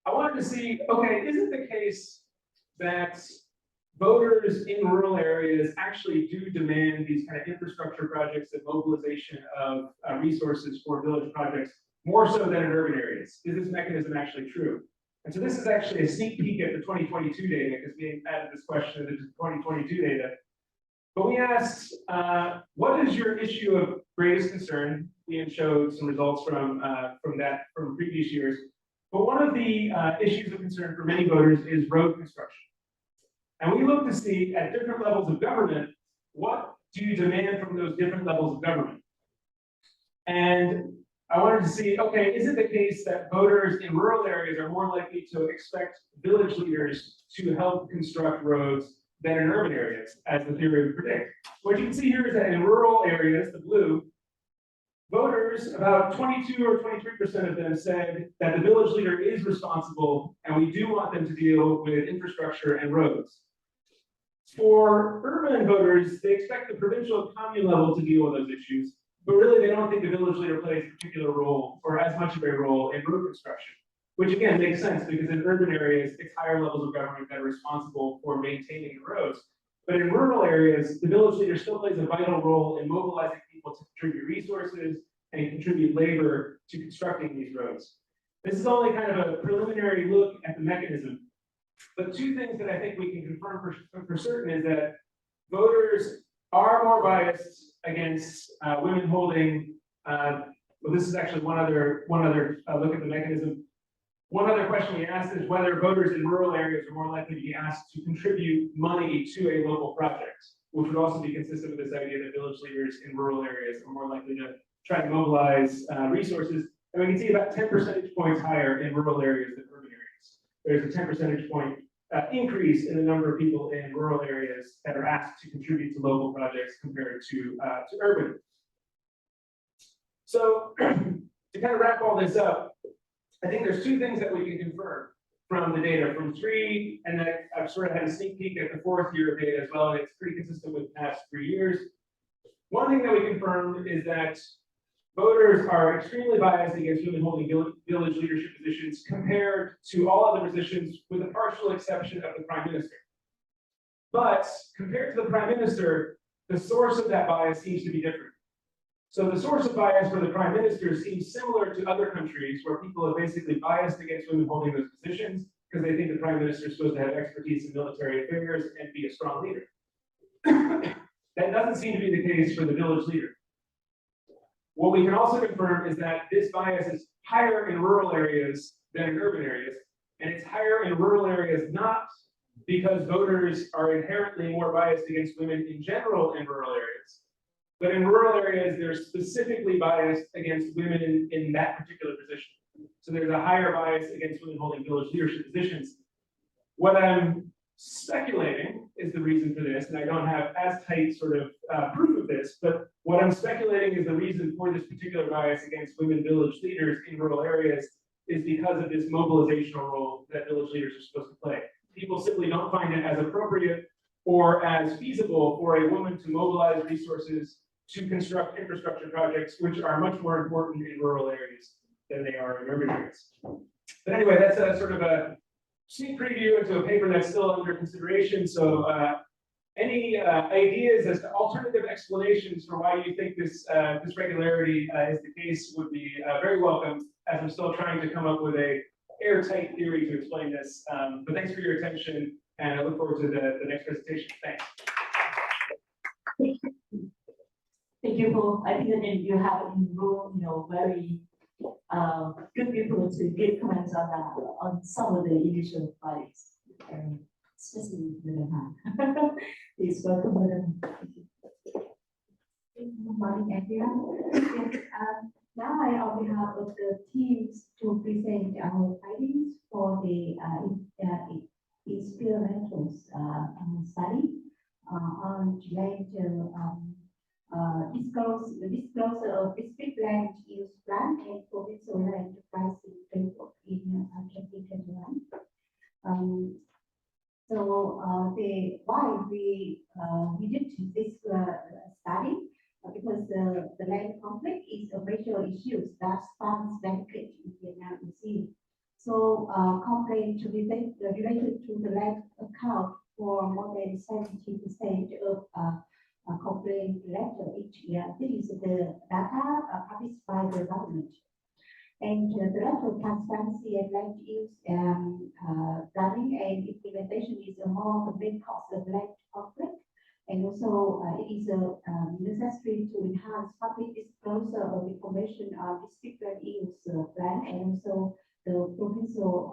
I wanted to see, okay, is it the case that voters in rural areas actually do demand these kind of infrastructure projects and mobilization of resources for village projects more so than in urban areas? Is this mechanism actually true? And so this is actually a sneak peek at the 2022 data because we added this question to the 2022 data. But we asked, what is your issue of greatest concern? Ian showed some results from previous years. But one of the issues of concern for many voters is road construction. And we look to see at different levels of government, what do you demand from those different levels of government? And I wanted to see, okay, is it the case that voters in rural areas are more likely to expect village leaders to help construct roads than in urban areas, as the theory would predict? What you can see here is that in rural areas, the blue, voters, about 22 or 23% of them said that the village leader is responsible and we do want them to deal with infrastructure and roads. For urban voters, they expect the provincial and commune level to deal with those issues, but really they don't think the village leader plays a particular role or as much of a role in road construction, which again makes sense because in urban areas, it's higher levels of government that are responsible for maintaining the roads. But in rural areas, the village leader still plays a vital role in mobilizing people to contribute resources and contribute labor to constructing these roads. This is only kind of a preliminary look at the mechanism. But two things that I think we can confirm for certain is that voters are more biased against women holding, well, this is actually one other look at the mechanism. One other question we asked is whether voters in rural areas are more likely to be asked to contribute money to a local project, which would also be consistent with this idea that village leaders in rural areas are more likely to try to mobilize resources. And we can see about 10 percentage points higher in rural areas than urban areas. There's a 10 percentage point increase in the number of people in rural areas that are asked to contribute to local projects compared to urban. So to kind of wrap all this up, I think there's two things that we can confirm from the data from 3, and then I've sort of had a sneak peek at the 4th year of data as well, and it's pretty consistent with the past 3 years. One thing that we confirmed is that voters are extremely biased against women holding village leadership positions compared to all other positions, with a partial exception of the prime minister. But compared to the prime minister, the source of that bias seems to be different. So the source of bias for the prime minister seems similar to other countries where people are basically biased against women holding those positions because they think the prime minister is supposed to have expertise in military affairs and be a strong leader. That doesn't seem to be the case for the village leader. What we can also confirm is that this bias is higher in rural areas than in urban areas, and it's higher in rural areas not because voters are inherently more biased against women in general in rural areas, but in rural areas, they're specifically biased against women in that particular position. So there's a higher bias against women holding village leadership positions. What I'm speculating is the reason for this, and I don't have as tight sort of proof of this, but what I'm speculating is the reason for this particular bias against women village leaders in rural areas is because of this mobilizational role that village leaders are supposed to play. People simply don't find it as appropriate or as feasible for a woman to mobilize resources to construct infrastructure projects, which are much more important in rural areas than they are in urban areas. But anyway, that's a sort of a sneak preview into a paper that's still under consideration. So any ideas as to alternative explanations for why you think this regularity is the case would be very welcome, as I'm still trying to come up with a airtight theory to explain this. But thanks for your attention, and I look forward to the next presentation. Thanks. Thank you, Paul. I think that you have in room, very good people to give comments on on some of the initial findings, especially Madam Han. Please welcome Madam. Good morning, everyone. Yes, now I, on behalf of the teams, to present our findings for the experimental study on disclosure of district land use plan and provincial land pricing framework in 2021. Why we did this study, because the land conflict is a major issue that spans decades in Vietnam. You see, so complaints related to the land account for more than 70% of complaint letter each year. This is the data published by the government. And the lack of transparency and land use planning and implementation is among the main cause of land conflict. And also, it is necessary to enhance public disclosure of information on district land use plan and also the provincial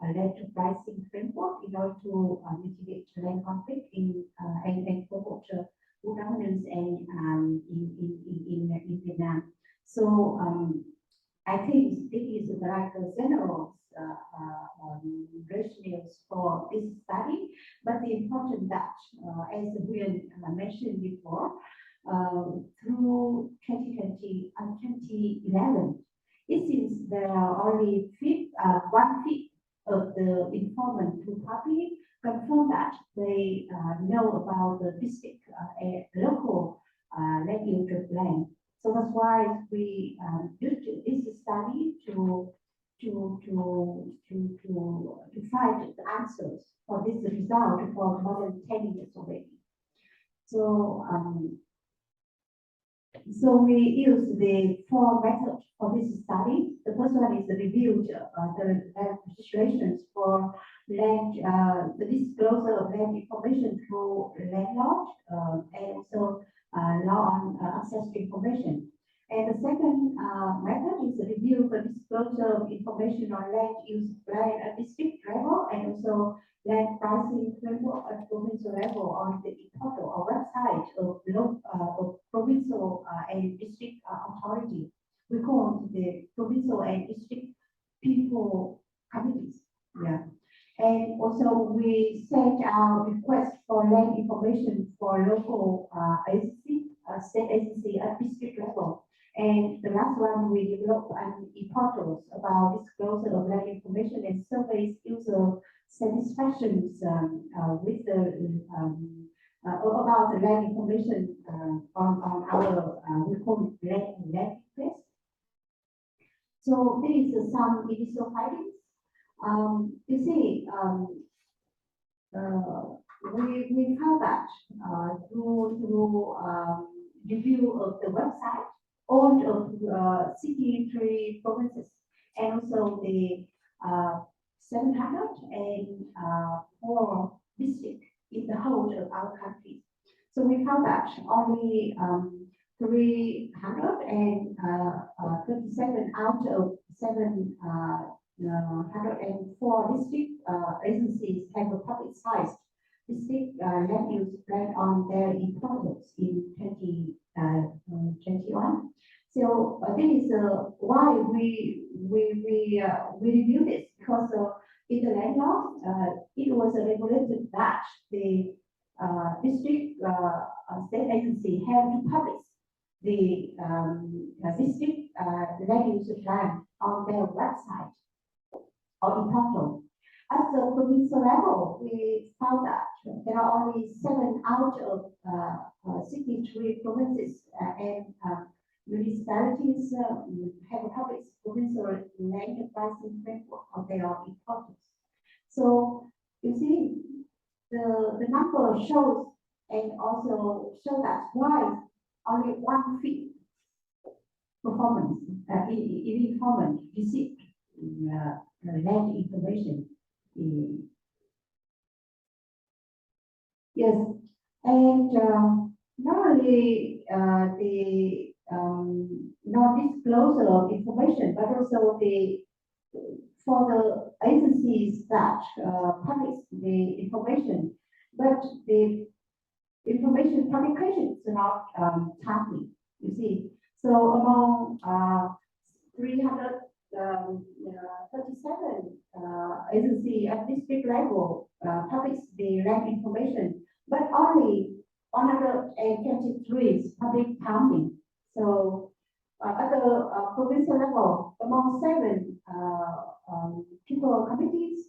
land pricing framework in order to mitigate land conflict and promote good governance and in Vietnam. So I think this is like a general rationale for this study, but the important that, as we mentioned before, through 2020 and 2011, it seems there are only 1/5 of the informant who public confirm that they know about the district local land use of land. So that's why we did this study to find the answers for this result for more than 10 years already. So we use the 4 methods for this study. The first one is the review the situations for land, the disclosure of land information through landlord and also law on access to information. And the second method is the review the disclosure of information on land use plan at district level and also land pricing framework at provincial level on the portal or website of provincial and district authority. We call the provincial and district people committees. Yeah. And also we sent our request for land information for local agency, state agency at district level. And the last one, we developed an e-portals about disclosure of land information and surveys user satisfactions with the about the land information on our we call it land request. So these are some initial findings. You see, we found that through review of the website, all of 63 provinces, and also the 704 districts in the whole of our country. So we found that only 337 out of 704 district agencies have a publicized district land use plan on their importance in 2021. So this is why we review this, because in the land law it was regulated that the district state agency have to publish the district land use plan on their website or in portal. At the provincial level, we found that there are only 7 out of 63 provinces and municipalities have a public provincial land advising framework of their importance. So you see, the number shows and also show that why only 1/5 performance in informant receive land information. Yes, and not only the non-disclosure of information, but also for the agencies that publish the information, but the information publication is not timely. You see, so among 337 agency at district level publish the land information, but only 123 is public timely. So at the provincial level, among 7 people committees,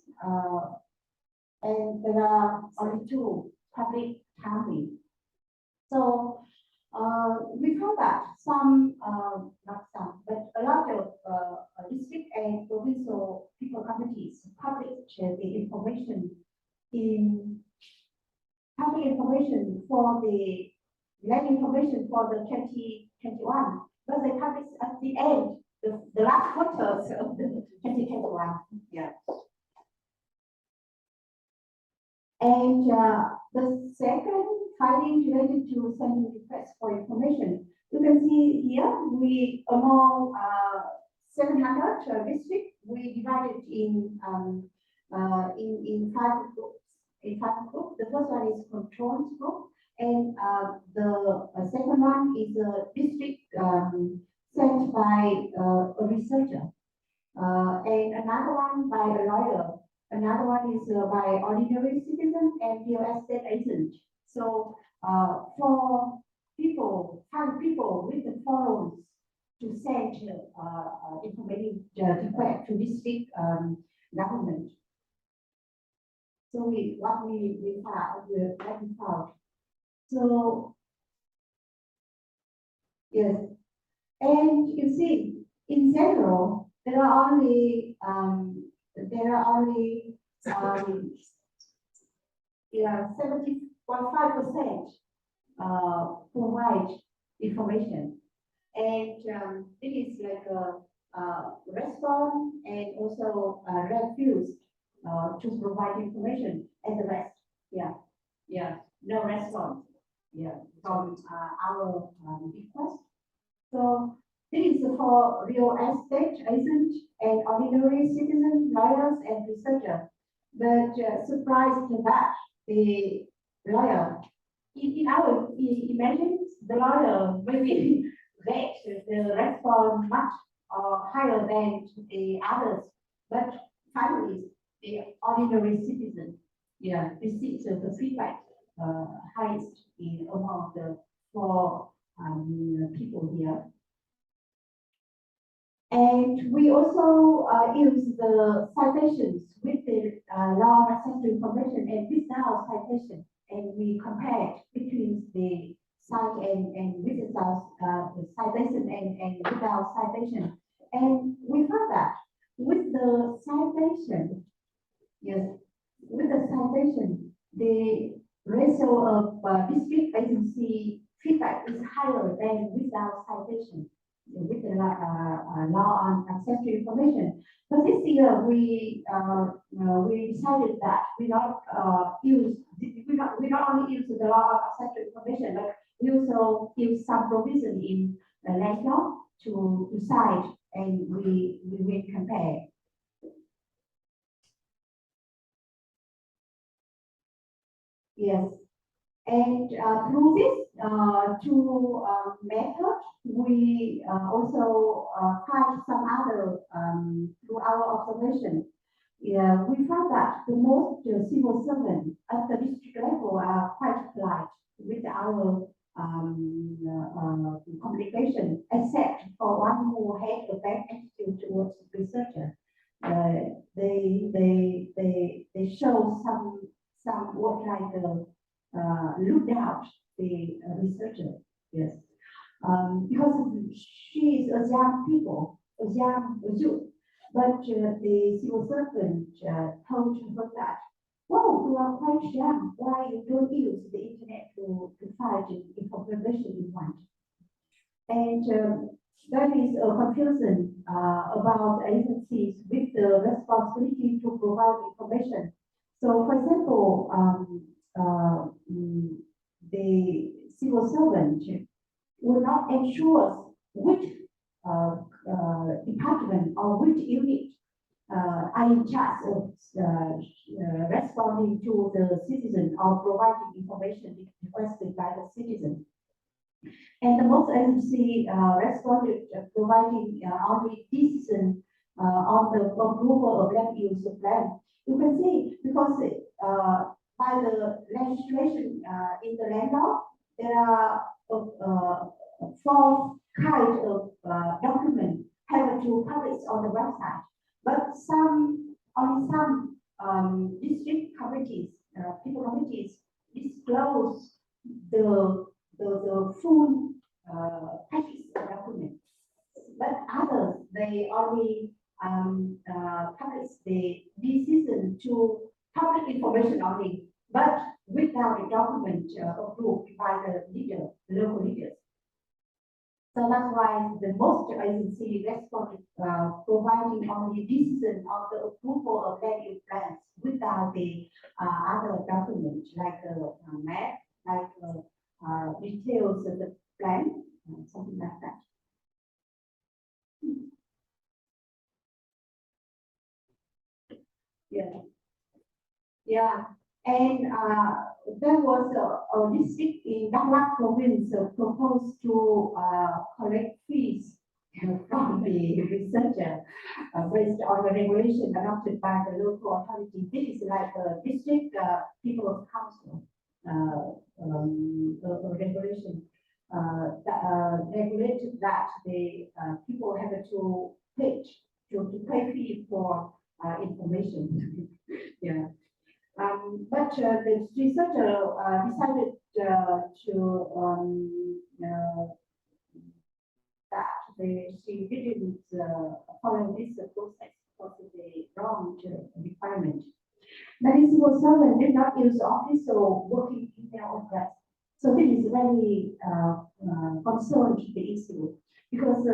and there are only 2 public timely. So we found that some, not some, but a lot of district and provincial people committees publish the information in public information for the land information for the 2021, but they publish at the end, the last quarters of the 2021. Yeah. And the second finding related to sending requests for information, you can see here we among 700 districts we divided in 5 groups. The first one is controls group, and the second one is a district sent by a researcher, and another one by a lawyer. Another one is by ordinary citizen and real estate agent. So for people, 5 people with the forums to send information request to district government. So we found. So yes, and you see, in general, there are only 70.5% provide information, and it is like a response and also refuse to provide information, and the rest, no response, from our request. So this is for real estate agent and ordinary citizen, lawyers and researchers. But surprised that the lawyer, in our imagine the lawyer maybe get the response much higher than the others, but finally the ordinary citizen, receives the feedback highest among the 4 people here. And we also use the citations with the law of access to information and without citation, and we compare between the cite and without citation and without citation. And we found that with the citation, the ratio of district agency feedback is higher than without citation, with the law on access to information. But this year we decided that we not only use the law on access to information, but we also use some provision in the land law to decide, and we will compare. Yes, and through this two methods, we also find some other through our observation. Yeah, we found that the most civil servants at the district level are quite polite with our communication, except for one who had a bad attitude towards the researcher. They show some what like looked out the researcher, yes, because she is a young people, a young youth, but the civil servant told her that, "Wow, you are quite young. Why you don't use the internet to find the information you want?" And there is a confusion about agencies with the responsibility to provide information. So, for example, the civil servant will not ensure which department or which unit are in charge of responding to the citizen or providing information requested by the citizen. And the most agency responded providing only decision on the approval of land use plan. You can see because by the legislation in the land law, there are four kinds of documents have to publish on the website, but only some district committees, people committees disclose the full package of documents, but others they only publish the decision to public information only, but without a document approved by the local leaders. So that's why the most agency responded providing only decision of the approval of land use plans without the other documents like map, like details of the plan, something like that. Yeah, yeah, and there was a district in Đắk Lắk province proposed to collect fees from the researcher based on the regulation adopted by the local authority. This is like a district people's council regulation that regulated that the people have to pay fee for information. Yeah. But the researcher decided that she didn't follow this process because of the wrong requirement. Many civil servants did not use office or working email address. So this is very concerned the issue because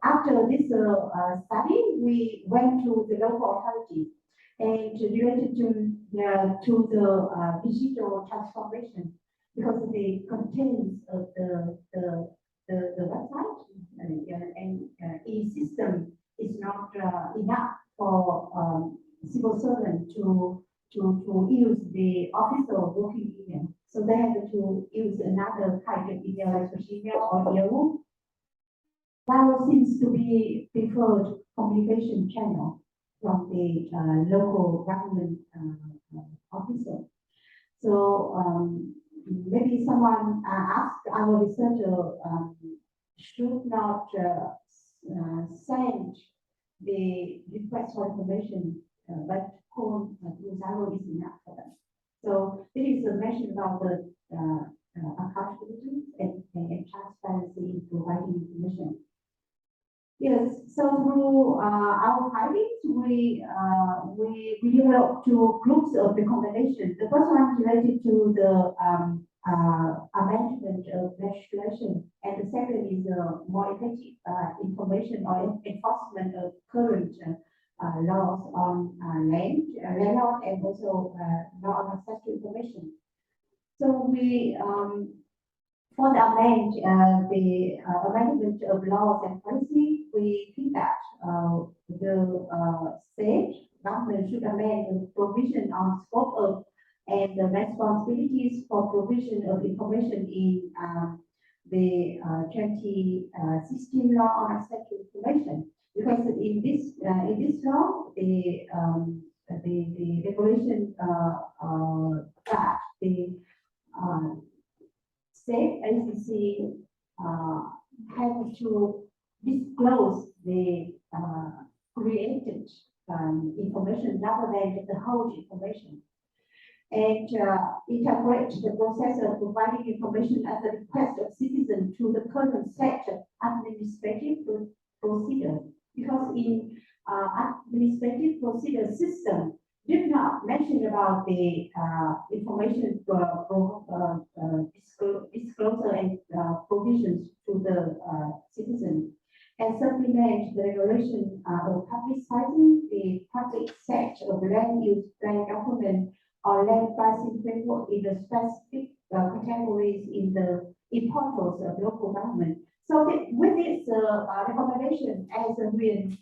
after this study, we went to the local authority and related to the digital transformation because of the contents of the website and e-system is not enough for civil servant to use the official working email. So they have to use another kind of email like push email or Yahoo. That seems to be preferred communication channel from the local government officer. So maybe someone asked our researcher should not send the request for information, but call Zaro is enough for them. So this is a mention about the accountability and transparency in providing information. Yes, so through our findings, we developed two groups of recommendations. The first one related to the amendment of legislation, and the second is more effective information or enforcement of current laws on landlord and also law on access to information. So we for the amendment of laws and policy, we think that the state government should amend the provision on scope of and the responsibilities for provision of information in the 2016 law on access to information. Because in this law, the regulation that the state agency have to disclose the created information rather than the whole information. And integrate the process of providing information at the request of citizens to the current set of administrative procedure. Because in administrative procedure system, did not mention about the information disclosure and provisions to the citizen, and supplement the regulation of publicizing the public sector of land use, land government, or land pricing framework in the specific categories in portals of local government. So with this recommendation, as we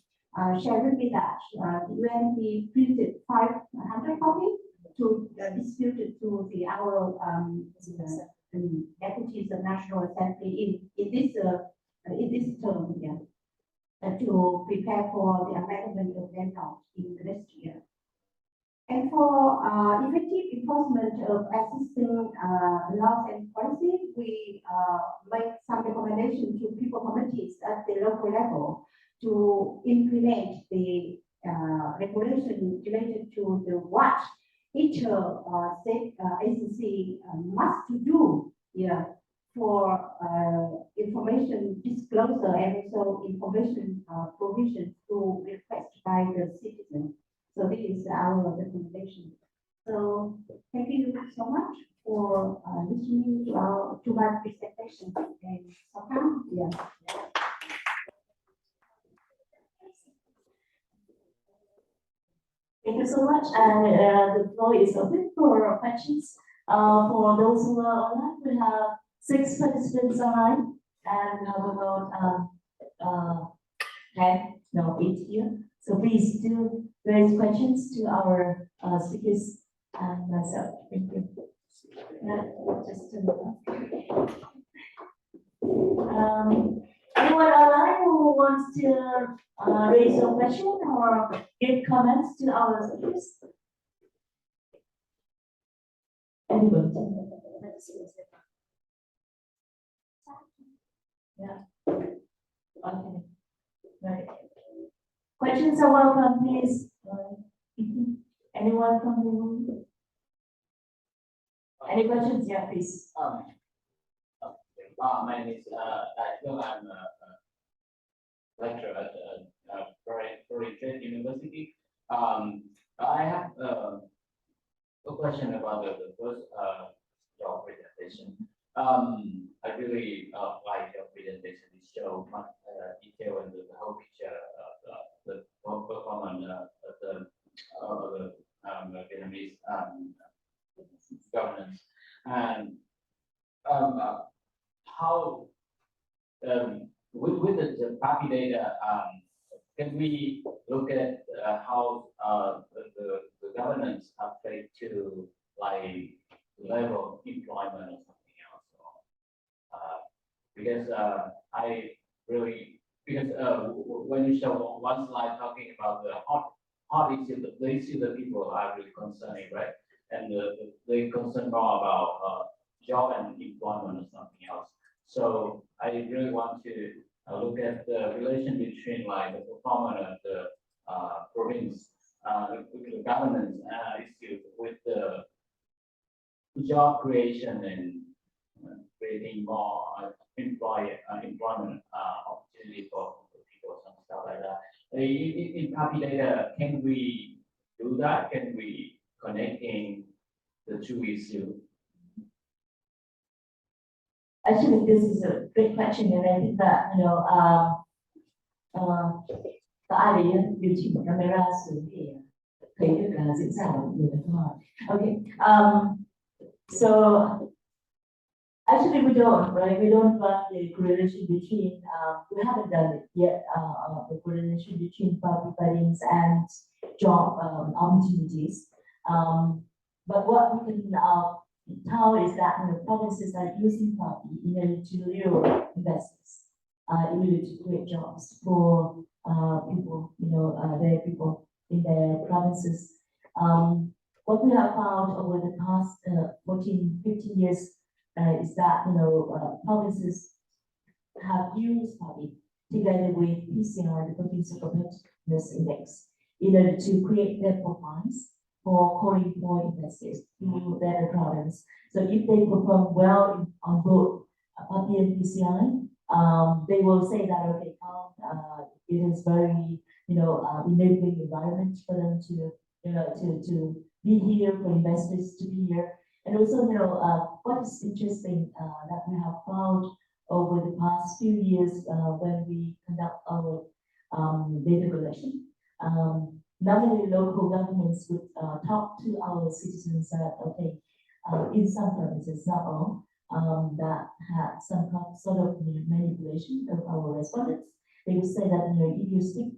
shared with me that when we printed 500 copies to distribute it to our deputies of National Assembly in this term, to prepare for the amendment of land law in the next year. And for effective enforcement of existing laws and policies, we make some recommendations to people committees at the local level to implement the regulation related to the what each state agency must do for information disclosure and also information provision to request by the citizen. So this is our recommendation. So thank you so much for listening to my presentation. And so Thank you so much, and the floor is open for questions. For those who are online, we have 6 participants online, and we have about 8 here. So please do raise questions to our speakers and myself. Thank you. Anyone online who wants to raise a question or give comments to our speakers? Anyone? Yeah. Okay. Right. Questions are welcome, please. Anyone from the room? Any questions? Yeah, please. My name is Daniel. I'm a lecturer at Viet University. I have a question about the first your presentation. I really like your presentation. It shows much detail and the whole picture of the performance of the Vietnamese governance. And how with the party data, can we look at how the governance affect to like level of employment or something else? Because I really when you show one slide talking about the hot issue, the issue that people are really concerning, right? And they concern more about job and employment or something else. So I really want to look at the relation between like the performance of the province, the governance issue with the job creation and creating more employment opportunity for people or something stuff like that. In Happy Data, can we do that? Can we connecting the two issues? Actually, this is a great question, and I think that, có ai để điều chỉnh camera xuống thì thấy được diễn ra ở nhiều cái câu hỏi. Okay, so actually we don't, right? We don't run the correlation between, we haven't done it yet, the correlation between public fundings and job opportunities. But what we can tell is that provinces are using property in order to lure investors, in order to create jobs for people, their people in their provinces. What we have found over the past 14, 15 years is that provinces have used property together with PCI, the Provincial Competitiveness Index, in order to create their profiles for calling for investors to their province. So if they perform well on both PAPI and PCI, they will say that, okay, it is very, enabling environment for them to be here, for investors to be here. And also, what is interesting that we have found over the past few years when we conduct our data collection, not only local governments would talk to our citizens that, okay, in some provinces, not all, that had some sort of manipulation of our respondents. They would say that, if you speak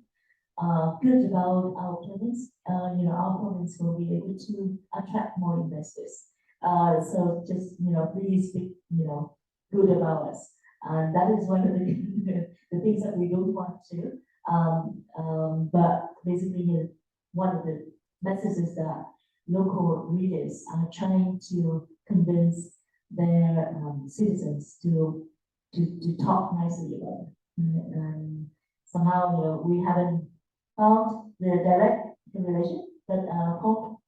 good about our province, our province will be able to attract more investors. So just, please speak, good about us. And that is one of the things that we don't want to. But basically, one of the messages that local leaders are trying to convince their citizens to talk nicely about it. And somehow, we haven't found the direct correlation, but hope.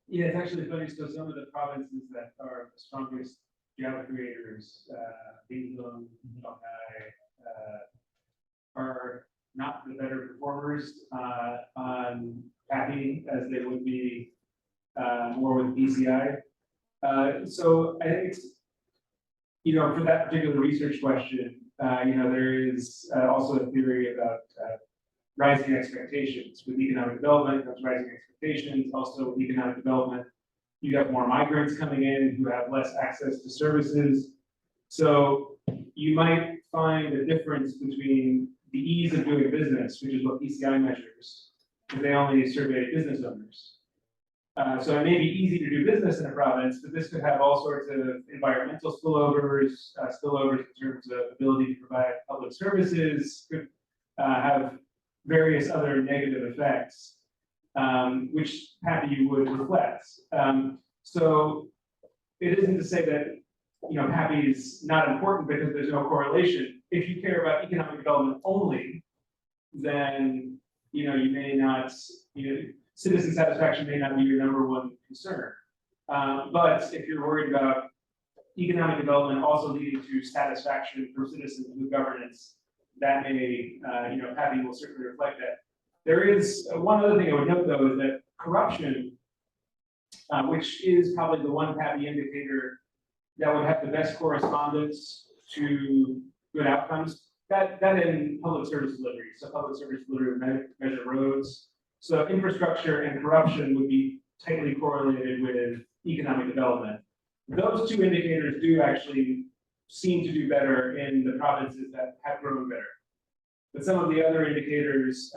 Yeah, it's actually funny. So some of the provinces that are the strongest job creators, Viet, Shanghai, are not the better performers on PAPI as they would be more with PCI. So I think it's, for that particular research question, there is also a theory about rising expectations. With economic development comes rising expectations. Also, with economic development, you have more migrants coming in who have less access to services. So you might find a difference between the ease of doing business, which is what PCI measures, because they only survey business owners. So it may be easy to do business in a province, but this could have all sorts of environmental spillovers, spillovers in terms of ability to provide public services, could have various other negative effects, which PAPI would reflect. So it isn't to say that PAPI is not important because there's no correlation. If you care about economic development only, then you may not, citizen satisfaction may not be your number one concern. But if you're worried about economic development also leading to satisfaction for citizens with governance, that may, PAPI will certainly reflect that. There is one other thing I would note, though, is that corruption, which is probably the one PAPI indicator that would have the best correspondence to good outcomes, that in public service delivery. So public service delivery would measure roads. So infrastructure and corruption would be tightly correlated with economic development. Those two indicators do actually seem to do better in the provinces that have grown better. But some of the other indicators,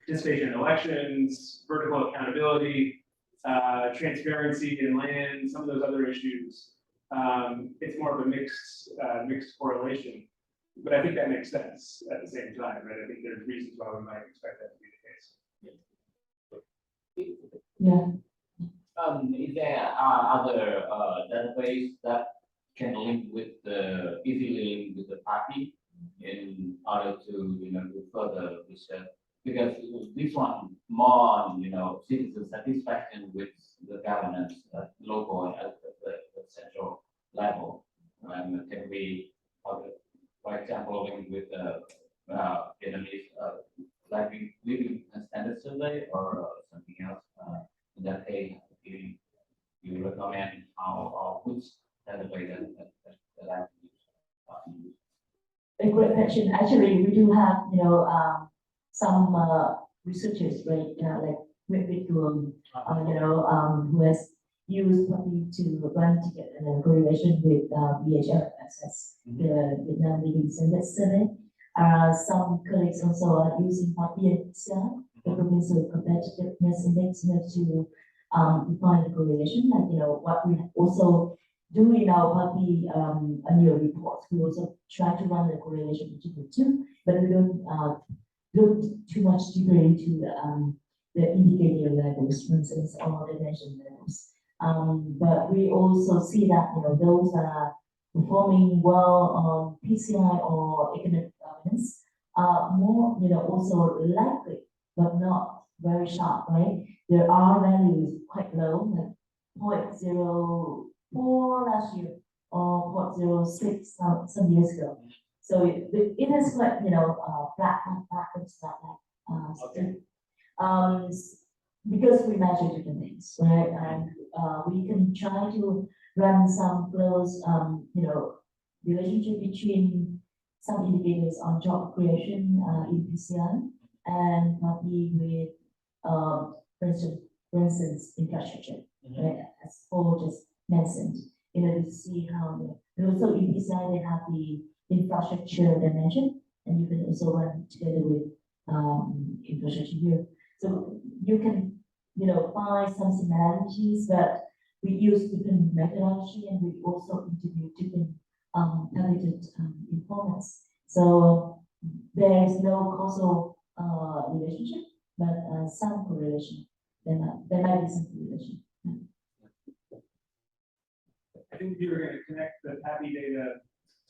participation in elections, vertical accountability, transparency in land, some of those other issues, it's more of a mixed correlation. But I think that makes sense at the same time, right? I think there's reasons why we might expect that to be the case. Yeah. Is there other database that can link with easily link with the party in order to do further research? Because this one more on citizen satisfaction with the governance at local and at the central level. Can we, for example, link with Vietnamese, like living standard survey or something else? In that case, you recommend how or which standard way that I can use? A great question. Actually, we do have, some researchers, right, like with who has used Puppy to run to get a correlation with VHFSS, the Vietnam Living Standard Survey. Some colleagues also are using Puppy and PCI, the Provincial Competitiveness Index, to define the correlation. Like, what we also do in our Puppy annual reports, we also try to run the correlation between the two, but we don't look too much deeper into the indicator levels, for instance, or the dimension levels. But we also see that those are performing well on PCI or economic governance are more also likely, but not very sharp, right? There are values quite low, like 0.04 last year or 0.06 some years ago. So it is quite flat, it's not like because we measure different things, right? And we can try to run some close relationship between some indicators on job creation in PCI and probably with for instance infrastructure, right? As Paul just mentioned, to see how and also in PCI they have the infrastructure dimension, and you can also run together with infrastructure here. So you can, find some similarities, but we use different methodology and we also interview different targeted informants. So there is no causal relationship, but some correlation. There might be some correlation. I think if you were going to connect the PAPI data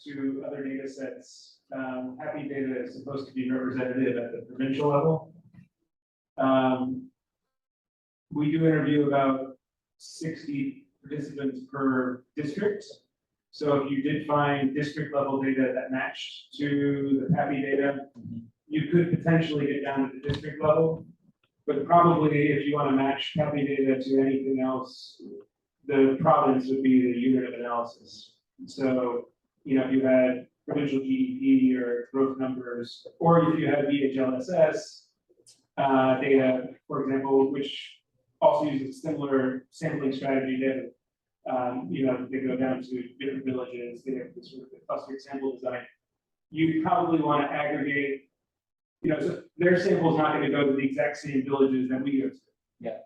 to other data sets, PAPI data is supposed to be representative at the provincial level. We do interview about 60 participants per district. So if you did find district level data that matched to the PAPI data, you could potentially get down to the district level. But probably if you want to match PAPI data to anything else, the province would be the unit of analysis. So, if you had provincial GDP or growth numbers, or if you had VHLSS data, for example, which also uses a similar sampling strategy, they go down to different villages, they have this sort of clustered sample design. You probably want to aggregate, so their sample is not going to go to the exact same villages that we go to. Yeah.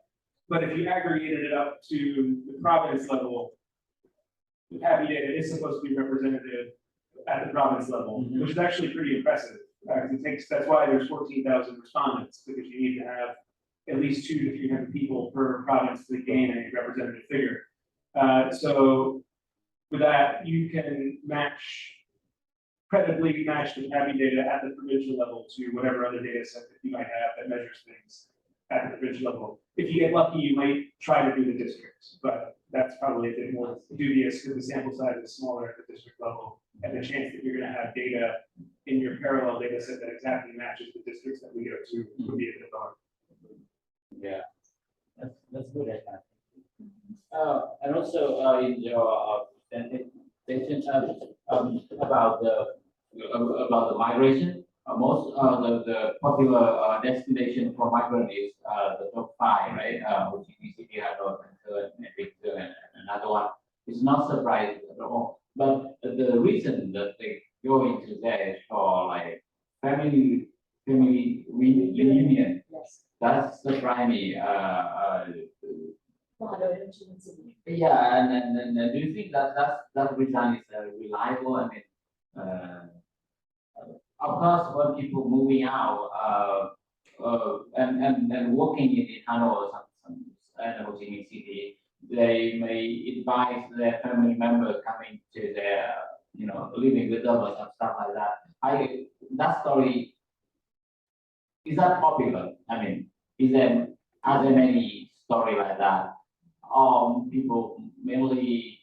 But if you aggregated it up to the province level, the PAPI data is supposed to be representative at the province level, which is actually pretty impressive. That's why there's 14,000 respondents, because you need to have at least 200 to 300 people per province to gain a representative figure. So with that, you can credibly match the PAPI data at the provincial level to whatever other data set that you might have that measures things at the provincial level. If you get lucky, you might try to do the districts, but that's probably a bit more dubious because the sample size is smaller at the district level, and the chance that you're going to have data in your parallel data set that exactly matches the districts that we go to would be a bit lower. Yeah, that's good. And also in your presentation about the migration, most the popular destination for migrant is the top 5, right? Which is City, Hanoi, and Victor, and another one. It's not surprising at all. But the reason that they go into there is for like family reunion. Yes. That's surprised me. Yeah, and do you think that reason is reliable? I mean, of course, when people moving out and working in Hanoi or some Ho Chi Minh City, they may advise their family members coming to their, living with them or some stuff like that. That story, is that popular? I mean, are there many stories like that? People mainly,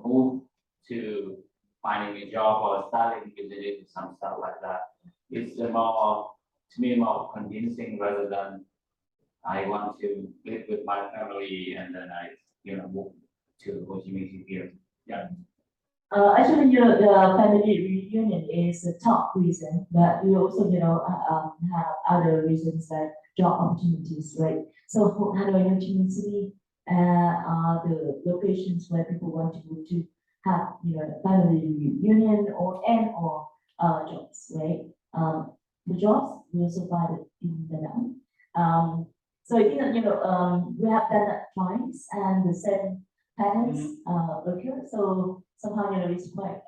move to finding a job or starting business, some stuff like that. it's more, to me, more convincing rather than I want to live with my family and then I, move to Ho Chi Minh City here. Yeah. Actually, the family reunion is the top reason, but we also, have other reasons like job opportunities, right? So for Hanoi and Ho Chi Minh City are the locations where people want to go to have, family reunion or jobs, right? The jobs we also find it in the now. So I think that, we have done that twice and the same patterns occur. So somehow, it's quite,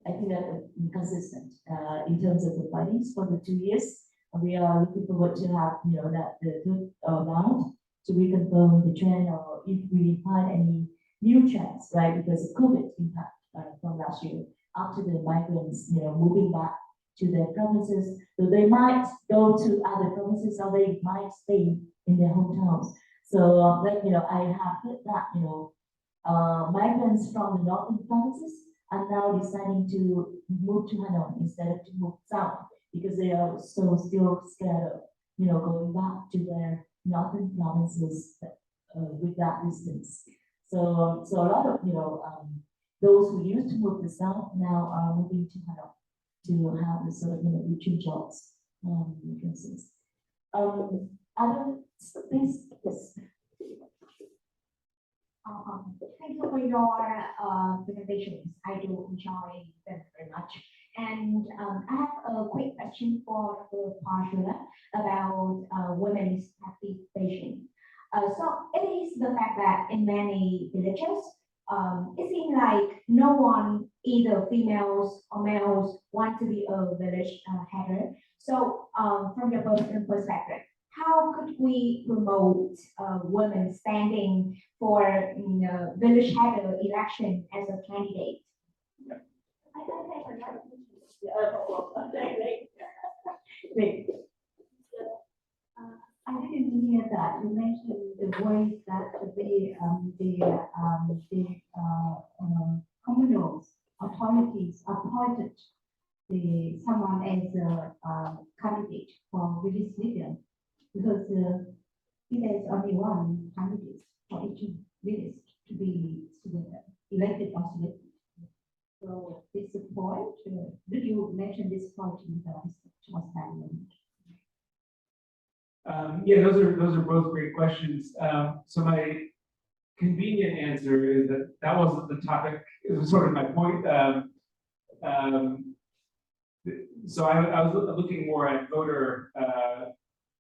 I think that consistent in terms of the findings for the 2 years. We are looking forward to have, that the good round to reconfirm the trend or if we find any new trends, right? Because of COVID impact from last year after the migrants, moving back to their provinces. So they might go to other provinces or they might stay in their hometowns. So, I have heard that, migrants from the northern provinces are now deciding to move to Hanoi instead of to move south because they are so still scared of, going back to their northern provinces with that distance. So a lot of, those who used to move to south now are moving to Hanoi to have the sort of, between jobs differences. Other things, yes. Thank you for your presentations. I do enjoy them very much. And I have a quick question for Parshula about women's participation. So it is the fact that in many villages, it seems like no one, either females or males, want to be a village header. So from your personal perspective, how could we promote women standing for village header election as a candidate? I didn't hear that. You mentioned the ways that communal authorities appointed someone as a candidate for village leader, because there's only one candidate for each village to be elected or selected. So this point, did you mention this point in the transparent? Yeah, those are both great questions. So my convenient answer is that wasn't the topic. It was sort of my point. So I was looking more at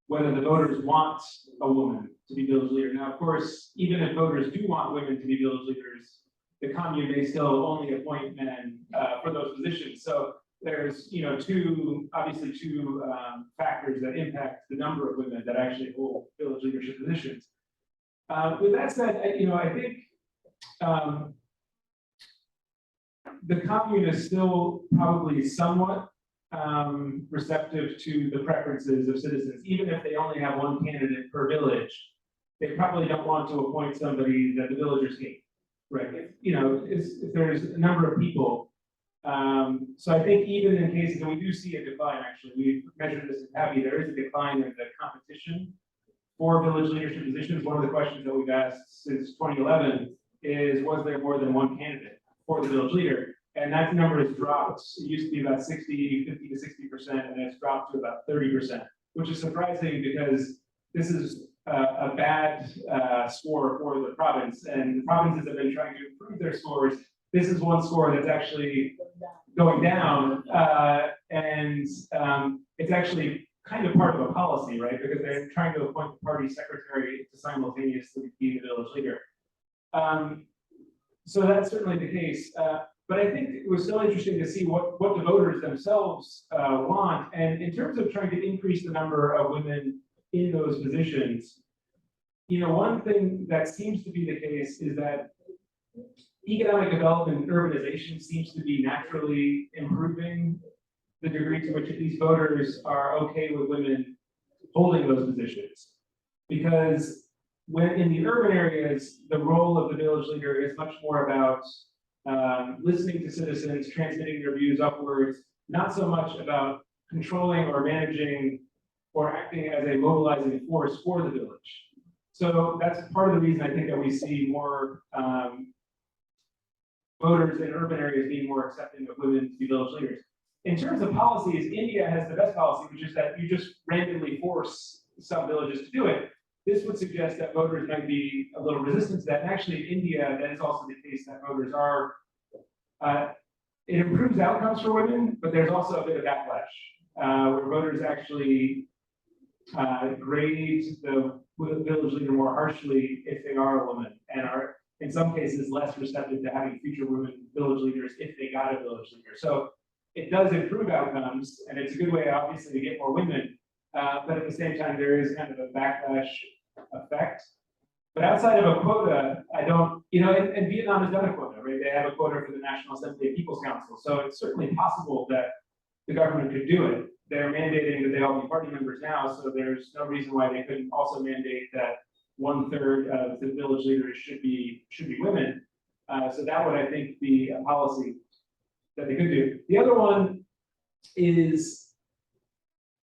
whether the voters want a woman to be village leader. Now, of course, even if voters do want women to be village leaders, the commune may still only appoint men for those positions. So there's two factors that impact the number of women that actually hold village leadership positions. With that said, I think the commune is still probably somewhat receptive to the preferences of citizens, even if they only have one candidate per village. They probably don't want to appoint somebody that the villagers hate, right? If there's a number of people. So I think even in cases, and we do see a decline, actually, we've measured this in Tabby, there is a decline in the competition for village leadership positions. One of the questions that we've asked since 2011 is, was there more than one candidate for the village leader? And that number has dropped. It used to be about 50 to 60%, and it's dropped to about 30%, which is surprising because this is a bad score for the province, and the provinces have been trying to improve their scores. This is one score that's actually going down, and it's actually kind of part of a policy, right? Because they're trying to appoint the party secretary to simultaneously be the village leader. So that's certainly the case. But I think it was still interesting to see what the voters themselves want. And in terms of trying to increase the number of women in those positions, one thing that seems to be the case is that economic development and urbanization seems to be naturally improving the degree to which these voters are okay with women holding those positions. Because when in the urban areas, the role of the village leader is much more about listening to citizens, transmitting their views upwards, not so much about controlling or managing or acting as a mobilizing force for the village. So that's part of the reason I think that we see more voters in urban areas being more accepting of women to be village leaders. In terms of policies, India has the best policy, which is that you just randomly force some villages to do it. This would suggest that voters might be a little resistant to that. And actually, in India, that is also the case that voters are. It improves outcomes for women, but there's also a bit of backlash, where voters actually grade the village leader more harshly if they are a woman, and are in some cases less receptive to having future women village leaders if they got a village leader. So it does improve outcomes, and it's a good way, obviously, to get more women. But at the same time, there is kind of a backlash effect. But outside of a quota, I don't, and Vietnam has done a quota, right? They have a quota for the National Assembly of People's Council. So it's certainly possible that the government could do it. They're mandating that they all be party members now, so there's no reason why they couldn't also mandate that 1/3 of the village leaders should be women. So that would, I think, be a policy that they could do. The other one is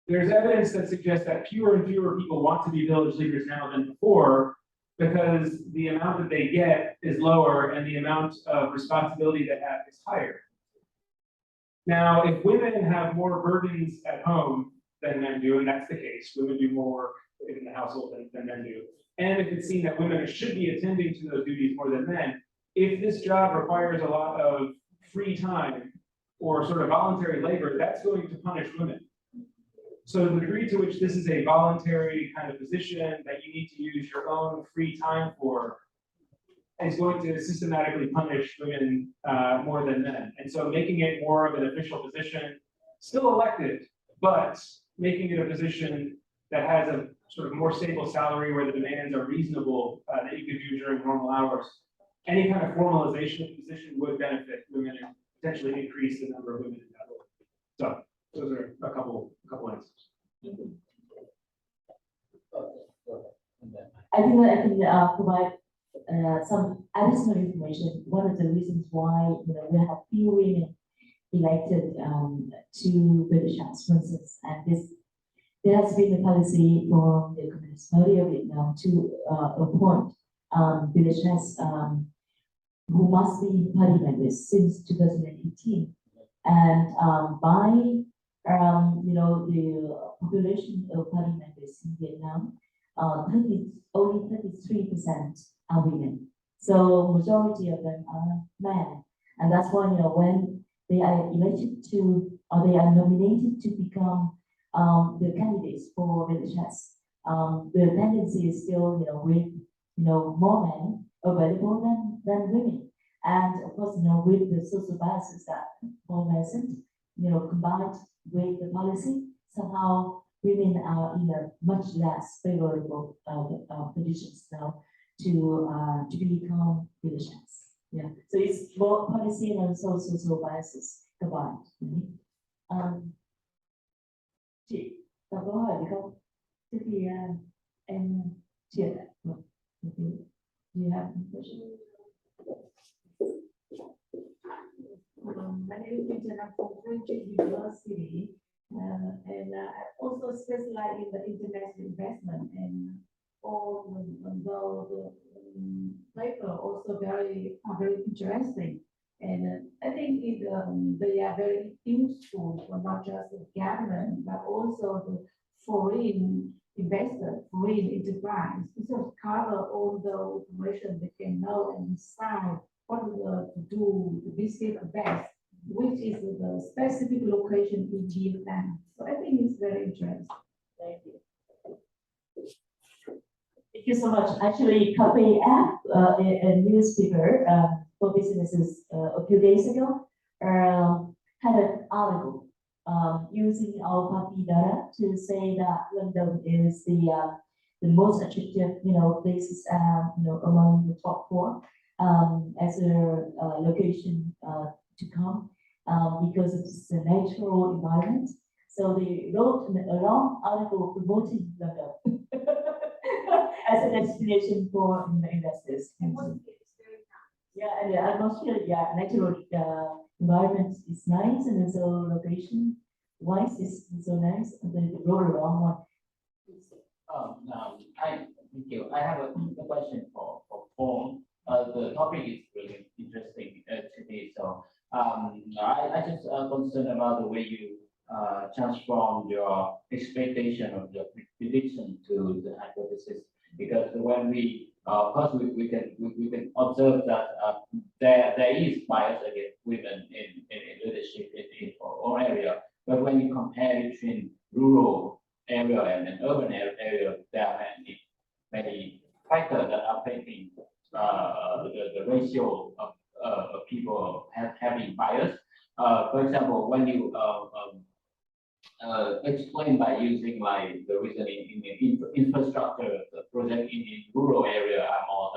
there's evidence that suggests that fewer and fewer people want to be village leaders now than before, because the amount that they get is lower and the amount of responsibility they have is higher. Now, if women have more burdens at home than men do, and that's the case, women do more work in the household than men do, and if it's seen that women should be attending to those duties more than men, if this job requires a lot of free time or sort of voluntary labor, that's going to punish women. So the degree to which this is a voluntary kind of position that you need to use your own free time for is going to systematically punish women more than men. And so making it more of an official position, still elected, but making it a position that has a sort of more stable salary where the demands are reasonable that you could do during normal hours. Any kind of formalization of the position would benefit women and potentially increase the number of women in that role. So those are a couple answers. I think that I can provide some additional information. One of the reasons why we have few women elected to British House, for instance, and there has been a policy from the Communist Party of Vietnam to appoint British House who must be party members since 2018, and by the population of party members in Vietnam, only 33% are women. So majority of them are men, and that's why when they are elected to, or they are nominated to become the candidates for village heads, the tendency is still with more men available than women, and of course with the social biases that Paul mentioned, combined with the policy, somehow women are in a much less favorable positions now to become village heads. Yeah, so it's both policy and also social biases combined. Chị có câu hỏi gì không? Trước khi em chuyển lại. You have a question? My name is Jenna from French University, and I also specialize in the international investment, and although the paper also very interesting, and I think they are very useful for not just the government but also the foreign investor, foreign enterprise. Because cover all the information they can know and decide what to do to visit the best, which is the specific location in Vietnam. So I think it's very interesting. Thank you. Thank you so much. Actually, Cafe App, a newspaper for businesses a few days ago, had an article using our party data to say that London is the most attractive, places, among the top 4 as a location to come because it's a natural environment. So they wrote a long article promoting London as a destination for investors. Yeah, and the atmosphere, natural environment is nice, and also location why is this so nice? The roll-along one. Thank you. I have a question for Paul. The topic is really interesting to me. So I just concerned about the way you transform your expectation of your prediction to the hypothesis, because when we of course we can observe that there is bias against women in leadership in all area, but when you compare between rural area and urban area, there are many factors that are affecting the ratio of people having bias. For example, when you explain by using like the reasoning in infrastructure, the project in rural area are more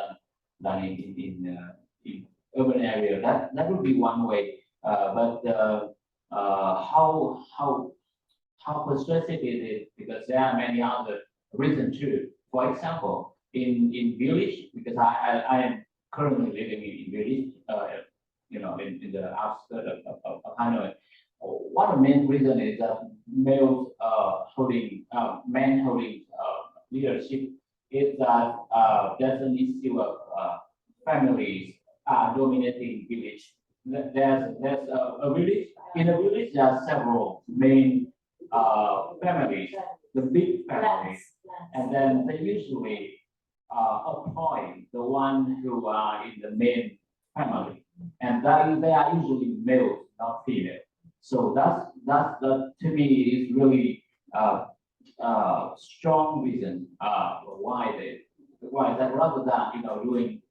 than in urban area. That would be one way. But how persuasive is it? Because there are many other reasons too. For example, in village, because I am currently living in village, in the outskirts of Hanoi. One of the main reason is that men holding leadership is that there's an issue of families dominating village. There's a village. In a village, there are several main families, the big families, and then they usually appoint the one who are in the main family, and then they are usually males, not female. So that's to me is really strong reason why that rather than doing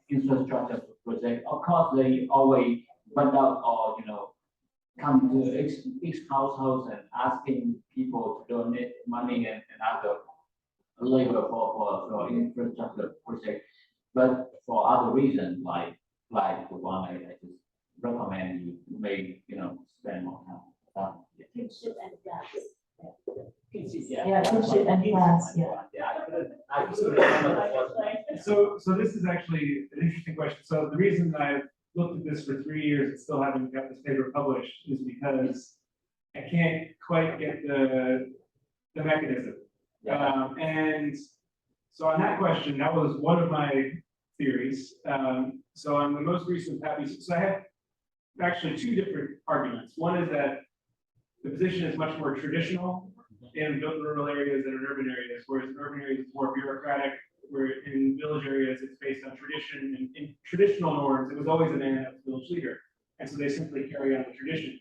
infrastructure project. Of course, they always went out or come to each household and asking people to donate money and other labor for infrastructure project, but for other reasons like the one I just recommend you may spend more time. Kinship and class. Yeah, Yeah, kinship and class. Yeah. I just remember the first one. So this is actually an interesting question. So the reason I've looked at this for 3 years and still haven't got this paper published is because I can't quite get the mechanism. And so on that question, that was one of my theories. So on the most recent PAPI, so I have actually two different arguments. One is that the position is much more traditional in rural areas than in urban areas, whereas in urban areas it's more bureaucratic, where in village areas it's based on tradition and in traditional norms, it was always a man as village leader. And so they simply carry on the tradition.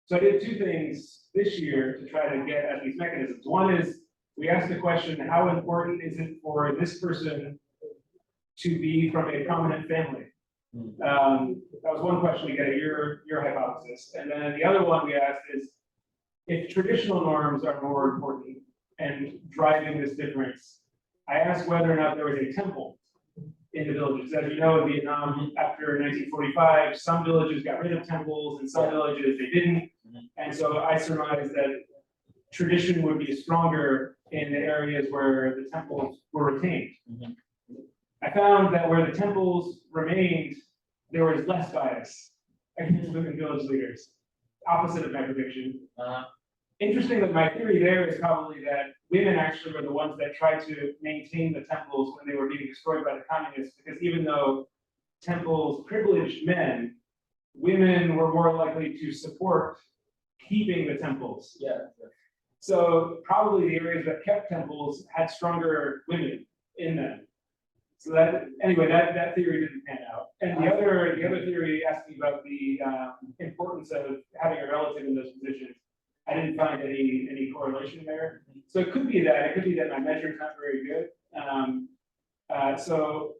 So I did two things this year to try to get at these mechanisms. One is we asked the question, how important is it for this person to be from a prominent family? That was one question to get at your hypothesis. And then the other one we asked is, if traditional norms are more important and driving this difference, I asked whether or not there was a temple in the villages. As you know, in Vietnam, after 1945, some villages got rid of temples and some villages they didn't. And so I surmised that tradition would be stronger in the areas where the temples were retained. I found that where the temples remained, there was less bias against women village leaders, opposite of my prediction. Interesting that my theory there is probably that women actually were the ones that tried to maintain the temples when they were being destroyed by the communists, because even though temples privileged men, women were more likely to support keeping the temples. So probably the areas that kept temples had stronger women in them. So that anyway, that theory didn't pan out. And the other theory asked me about the importance of having a relative in those positions. I didn't find any correlation there. So it could be that my measure's not very good. So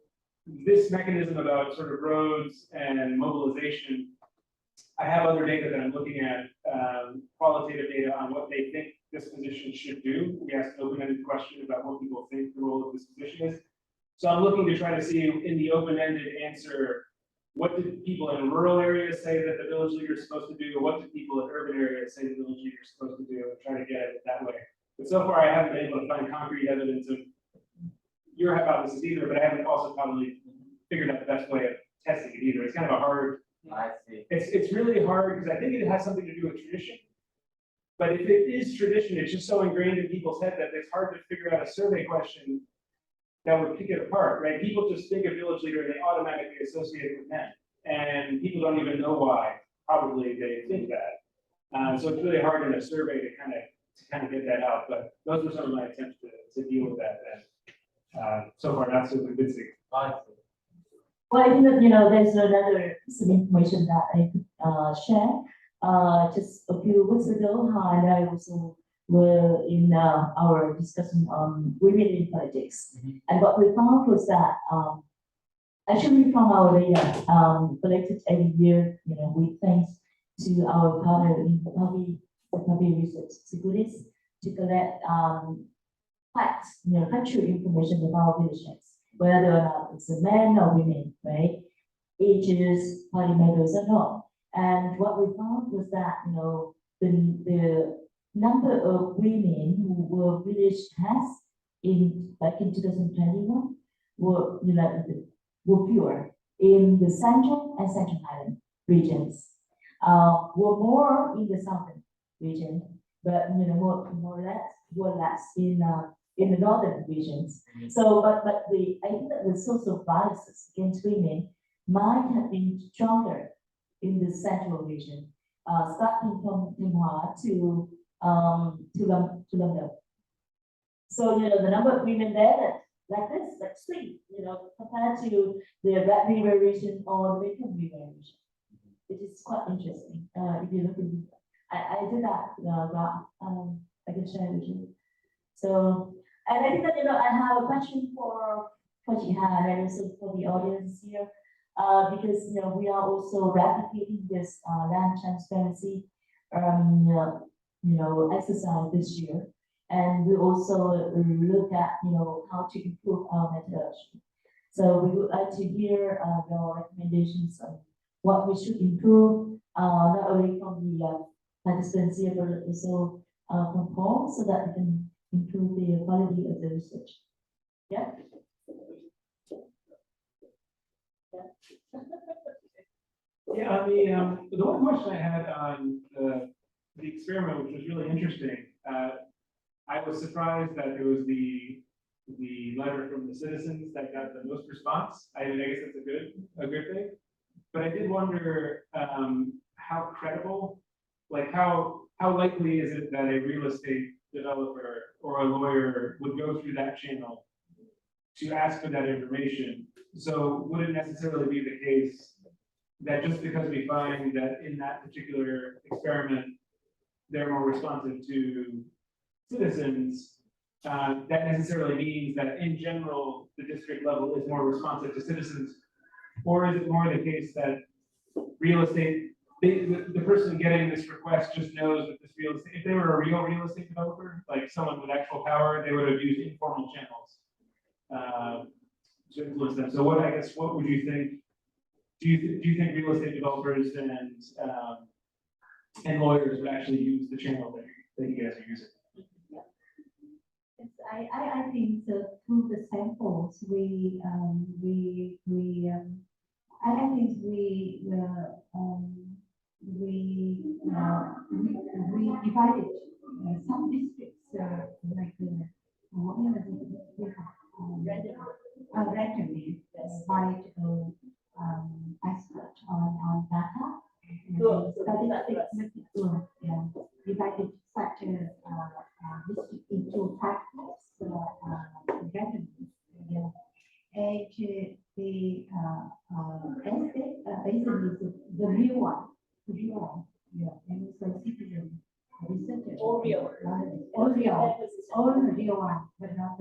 this mechanism about sort of roads and mobilization, I have other data that I'm looking at, qualitative data on what they think this position should do. We asked an open-ended question about what people think the role of this position is. So I'm looking to try to see in the open-ended answer, what did people in rural areas say that the village leader is supposed to do? What did people in urban areas say the village leader is supposed to do? And try to get at it that way. But so far, I haven't been able to find concrete evidence of your hypothesis either, but I haven't also probably figured out the best way of testing it either. It's kind of a hard, I see. it's really hard because I think it has something to do with tradition. But if it is tradition, it's just so ingrained in people's head that it's hard to figure out a survey question that would pick it apart, right? People just think of village leader and they automatically associate it with men. And people don't even know why, probably they think that. So it's really hard in a survey to kind of get that out, but those were some of my attempts to deal with that. And so far, not so convincing. Well, I think that, there's another piece of information that I could share. Just a few weeks ago, Hà and I also were in our discussion on women in politics. And what we found was that actually from our data collected every year, with thanks to our partner in Public Research Securities to collect facts, factual information about villages, whether or not it's a man or women, right? Ages, party members or not. And what we found was that, the number of women who were village heads back in 2021 were fewer in the central and central highland regions. Were more in the southern region, but more or less in the northern regions. So, but I think that the social biases against women might have been stronger in the central region, starting from Thanh to Lâm. So the number of women there that like this, like three, compared to the Red River region or the Mekong River region. It is quite interesting. If you look at I did that graph. I can share with you. So, and I think that I have a question for Jihan and also for the audience here, because we are also replicating this land transparency exercise this year, and we also look at how to improve our methodology. So we would like to hear your recommendations on what we should improve, not only from the participants here, but also from Paul, so that we can improve the quality of the research. Yeah. Yeah, the one question I had on the experiment, which was really interesting, I was surprised that it was the letter from the citizens that got the most response. I guess that's a good thing. But I did wonder how credible, like how likely is it that a real estate developer or a lawyer would go through that channel to ask for that information? So would it necessarily be the case that just because we find that in that particular experiment they're more responsive to citizens, that necessarily means that in general the district level is more responsive to citizens? Or is it more the case that real estate, the person getting this request just knows that this real estate, if they were a real estate developer, like someone with actual power, they would have used informal channels to influence them. So what would you think? Do you think real estate developers and lawyers would actually use the channel that you guys are using? I think through the samples we divided some districts like randomly by expert on data. Statistics, yeah, divided such district into five groups randomly. Yeah. And the estate is the real one, yeah, and also citizen research. All real. All real one, but not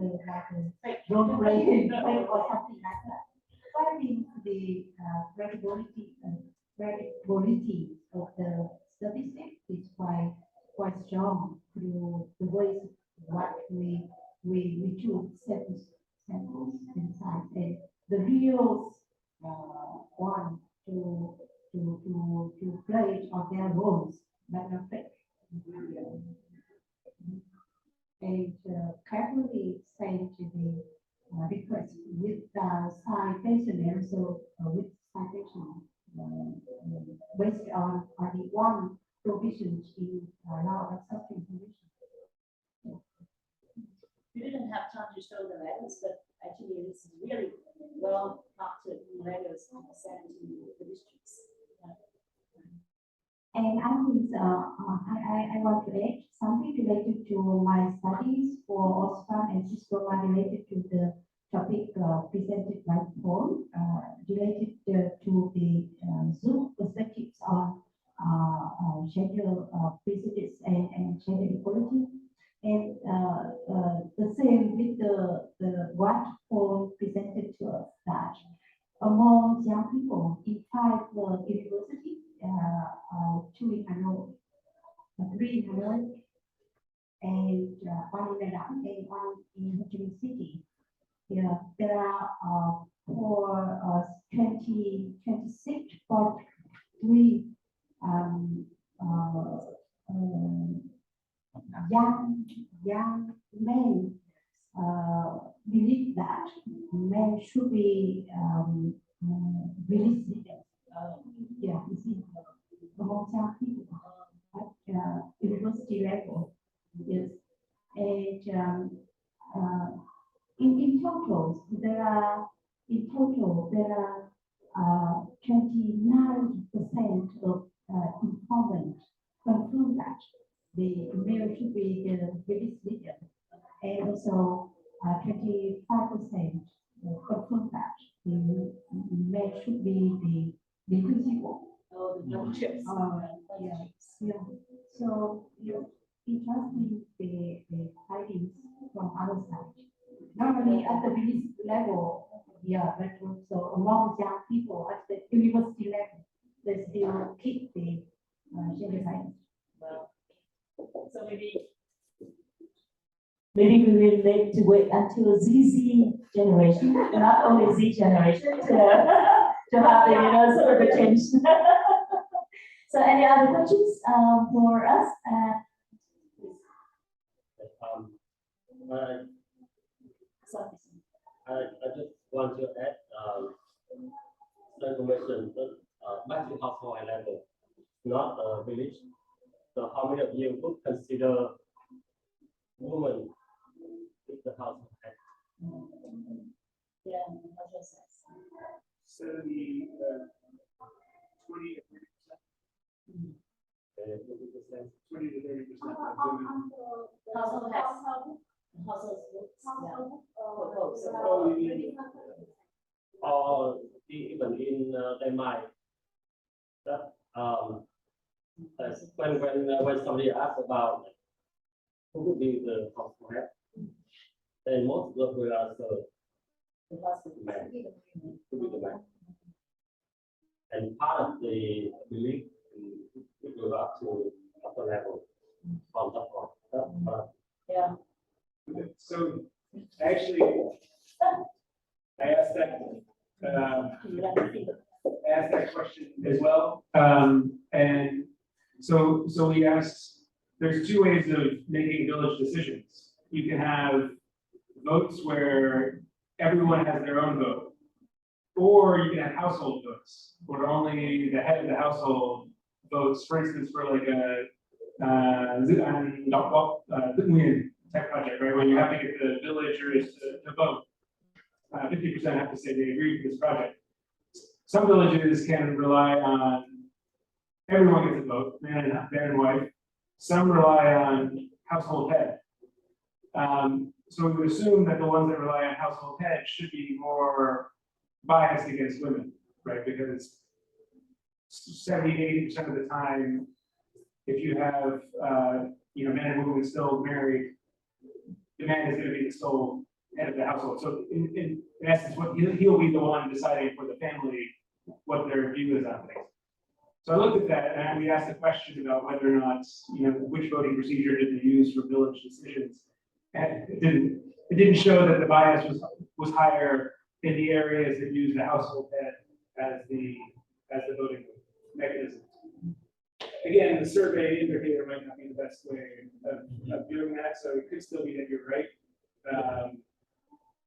don't break it or something like that. So I think the credibility of the statistics is quite strong through the ways what we choose samples inside, and the real one to play on their roles, but not fake. And carefully send to the request with citation, and also with citation based on the one provision in law of something I want to add something related to my studies for Oxfam and Cisco related to the topic presented by Paul, related to the Zoom perspectives on gender prejudice and gender equality. And the same with the what Paul presented to us, that among young people in 5 universities, 2 in Hanoi, 3 in Hanoi, and 1 in Iran, and 1 in Ho Chi Minh City. Yeah, there are for 26 for 3 young men believe that men should be released. Yeah, you see, among young people at university level. Yes, and in total there are 29% of informant confirm that the male should be the village leader, and also 25% confirm that the male should be the principal. Yeah, yeah. So interesting the findings from other side. Not only at the village level, yeah, but also among young people at the university level, they still keep the gender balance. Well, so maybe we will need to wait until ZZ generation, not only Z generation, to have the sort of a change. So any other questions for us? I just want to add some information that back to household level, not a village. So how many of you would consider women in the household head? Yeah, 70, 20 to 30%. 20 to 30% of women. household heads, household groups, yeah. Oh, you mean, Or even in their mind that when somebody asks about who would be the household head, then most of them will answer The husband. man, to be the man. And part of the belief it goes up to upper level from top of Yeah. so actually, I asked that question as well. And so we asked, there's 2 ways of making village decisions. You can have votes where everyone has their own vote, or you can have household votes, where only the head of the household votes, for instance, for like a type project, right? When you have to get the villagers to vote, 50% have to say they agree with this project. Some villages can rely on everyone gets a vote, man and wife. Some rely on household head. So we would assume that the ones that rely on household head should be more biased against women, right? Because 70 to 80% of the time, if you have man and woman still married, the man is going to be the sole head of the household. So in essence, he'll be the one deciding for the family what their view is on things. So I looked at that and we asked a question about whether or not, which voting procedure did they use for village decisions. And it didn't show that the bias was higher in the areas that use the household head as the voting mechanism. Again, the survey indicator might not be the best way of doing that, so it could still be that you're right,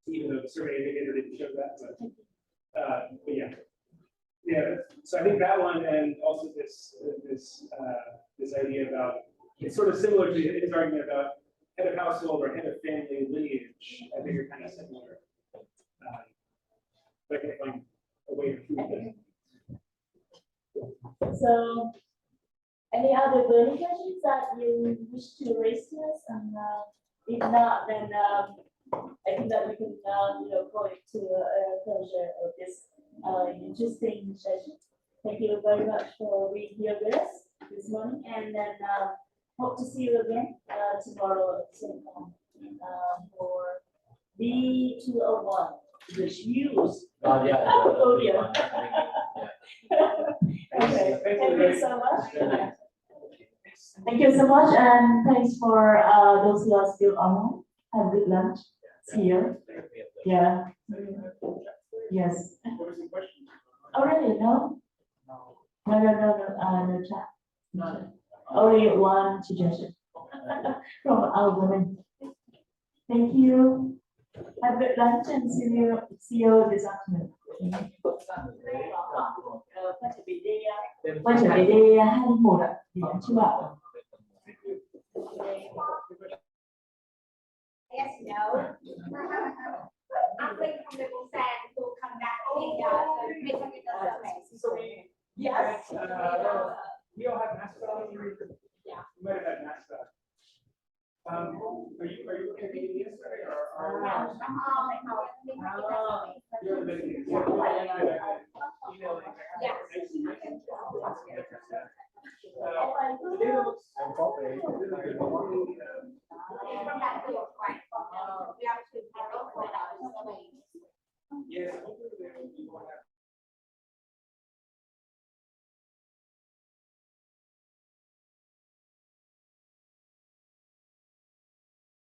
even though the survey indicator didn't show that. But yeah. So I think that one, and also this idea about, it's sort of similar to his argument about head of household or head of family lineage. I think are kind of similar. But I can find a way to prove that. So Any other burning questions that you wish to raise to us? And if not, then I think that we can go into a closure of this interesting session. Thank you very much for being here with us this morning, and then hope to see you again tomorrow at the same time for B201, the use. Oh, yeah. Oh, yeah. Yeah. Okay, thank you so much. Thank you so much, and thanks for those who are still online. Have a good lunch. See you. Yeah. Yes. Already, no? No chat. Only one suggestion from our women. Thank you. Have a good lunch and see you this afternoon. Quay trở về D21 ạ, thì anh chưa ạ. Yes, no. I'm waiting from the Busan to come back in the survey. Yes. We all have mascots. Yeah. You might have had mascots. Are you looking at the survey or? You're the emailing. Yes. The data looks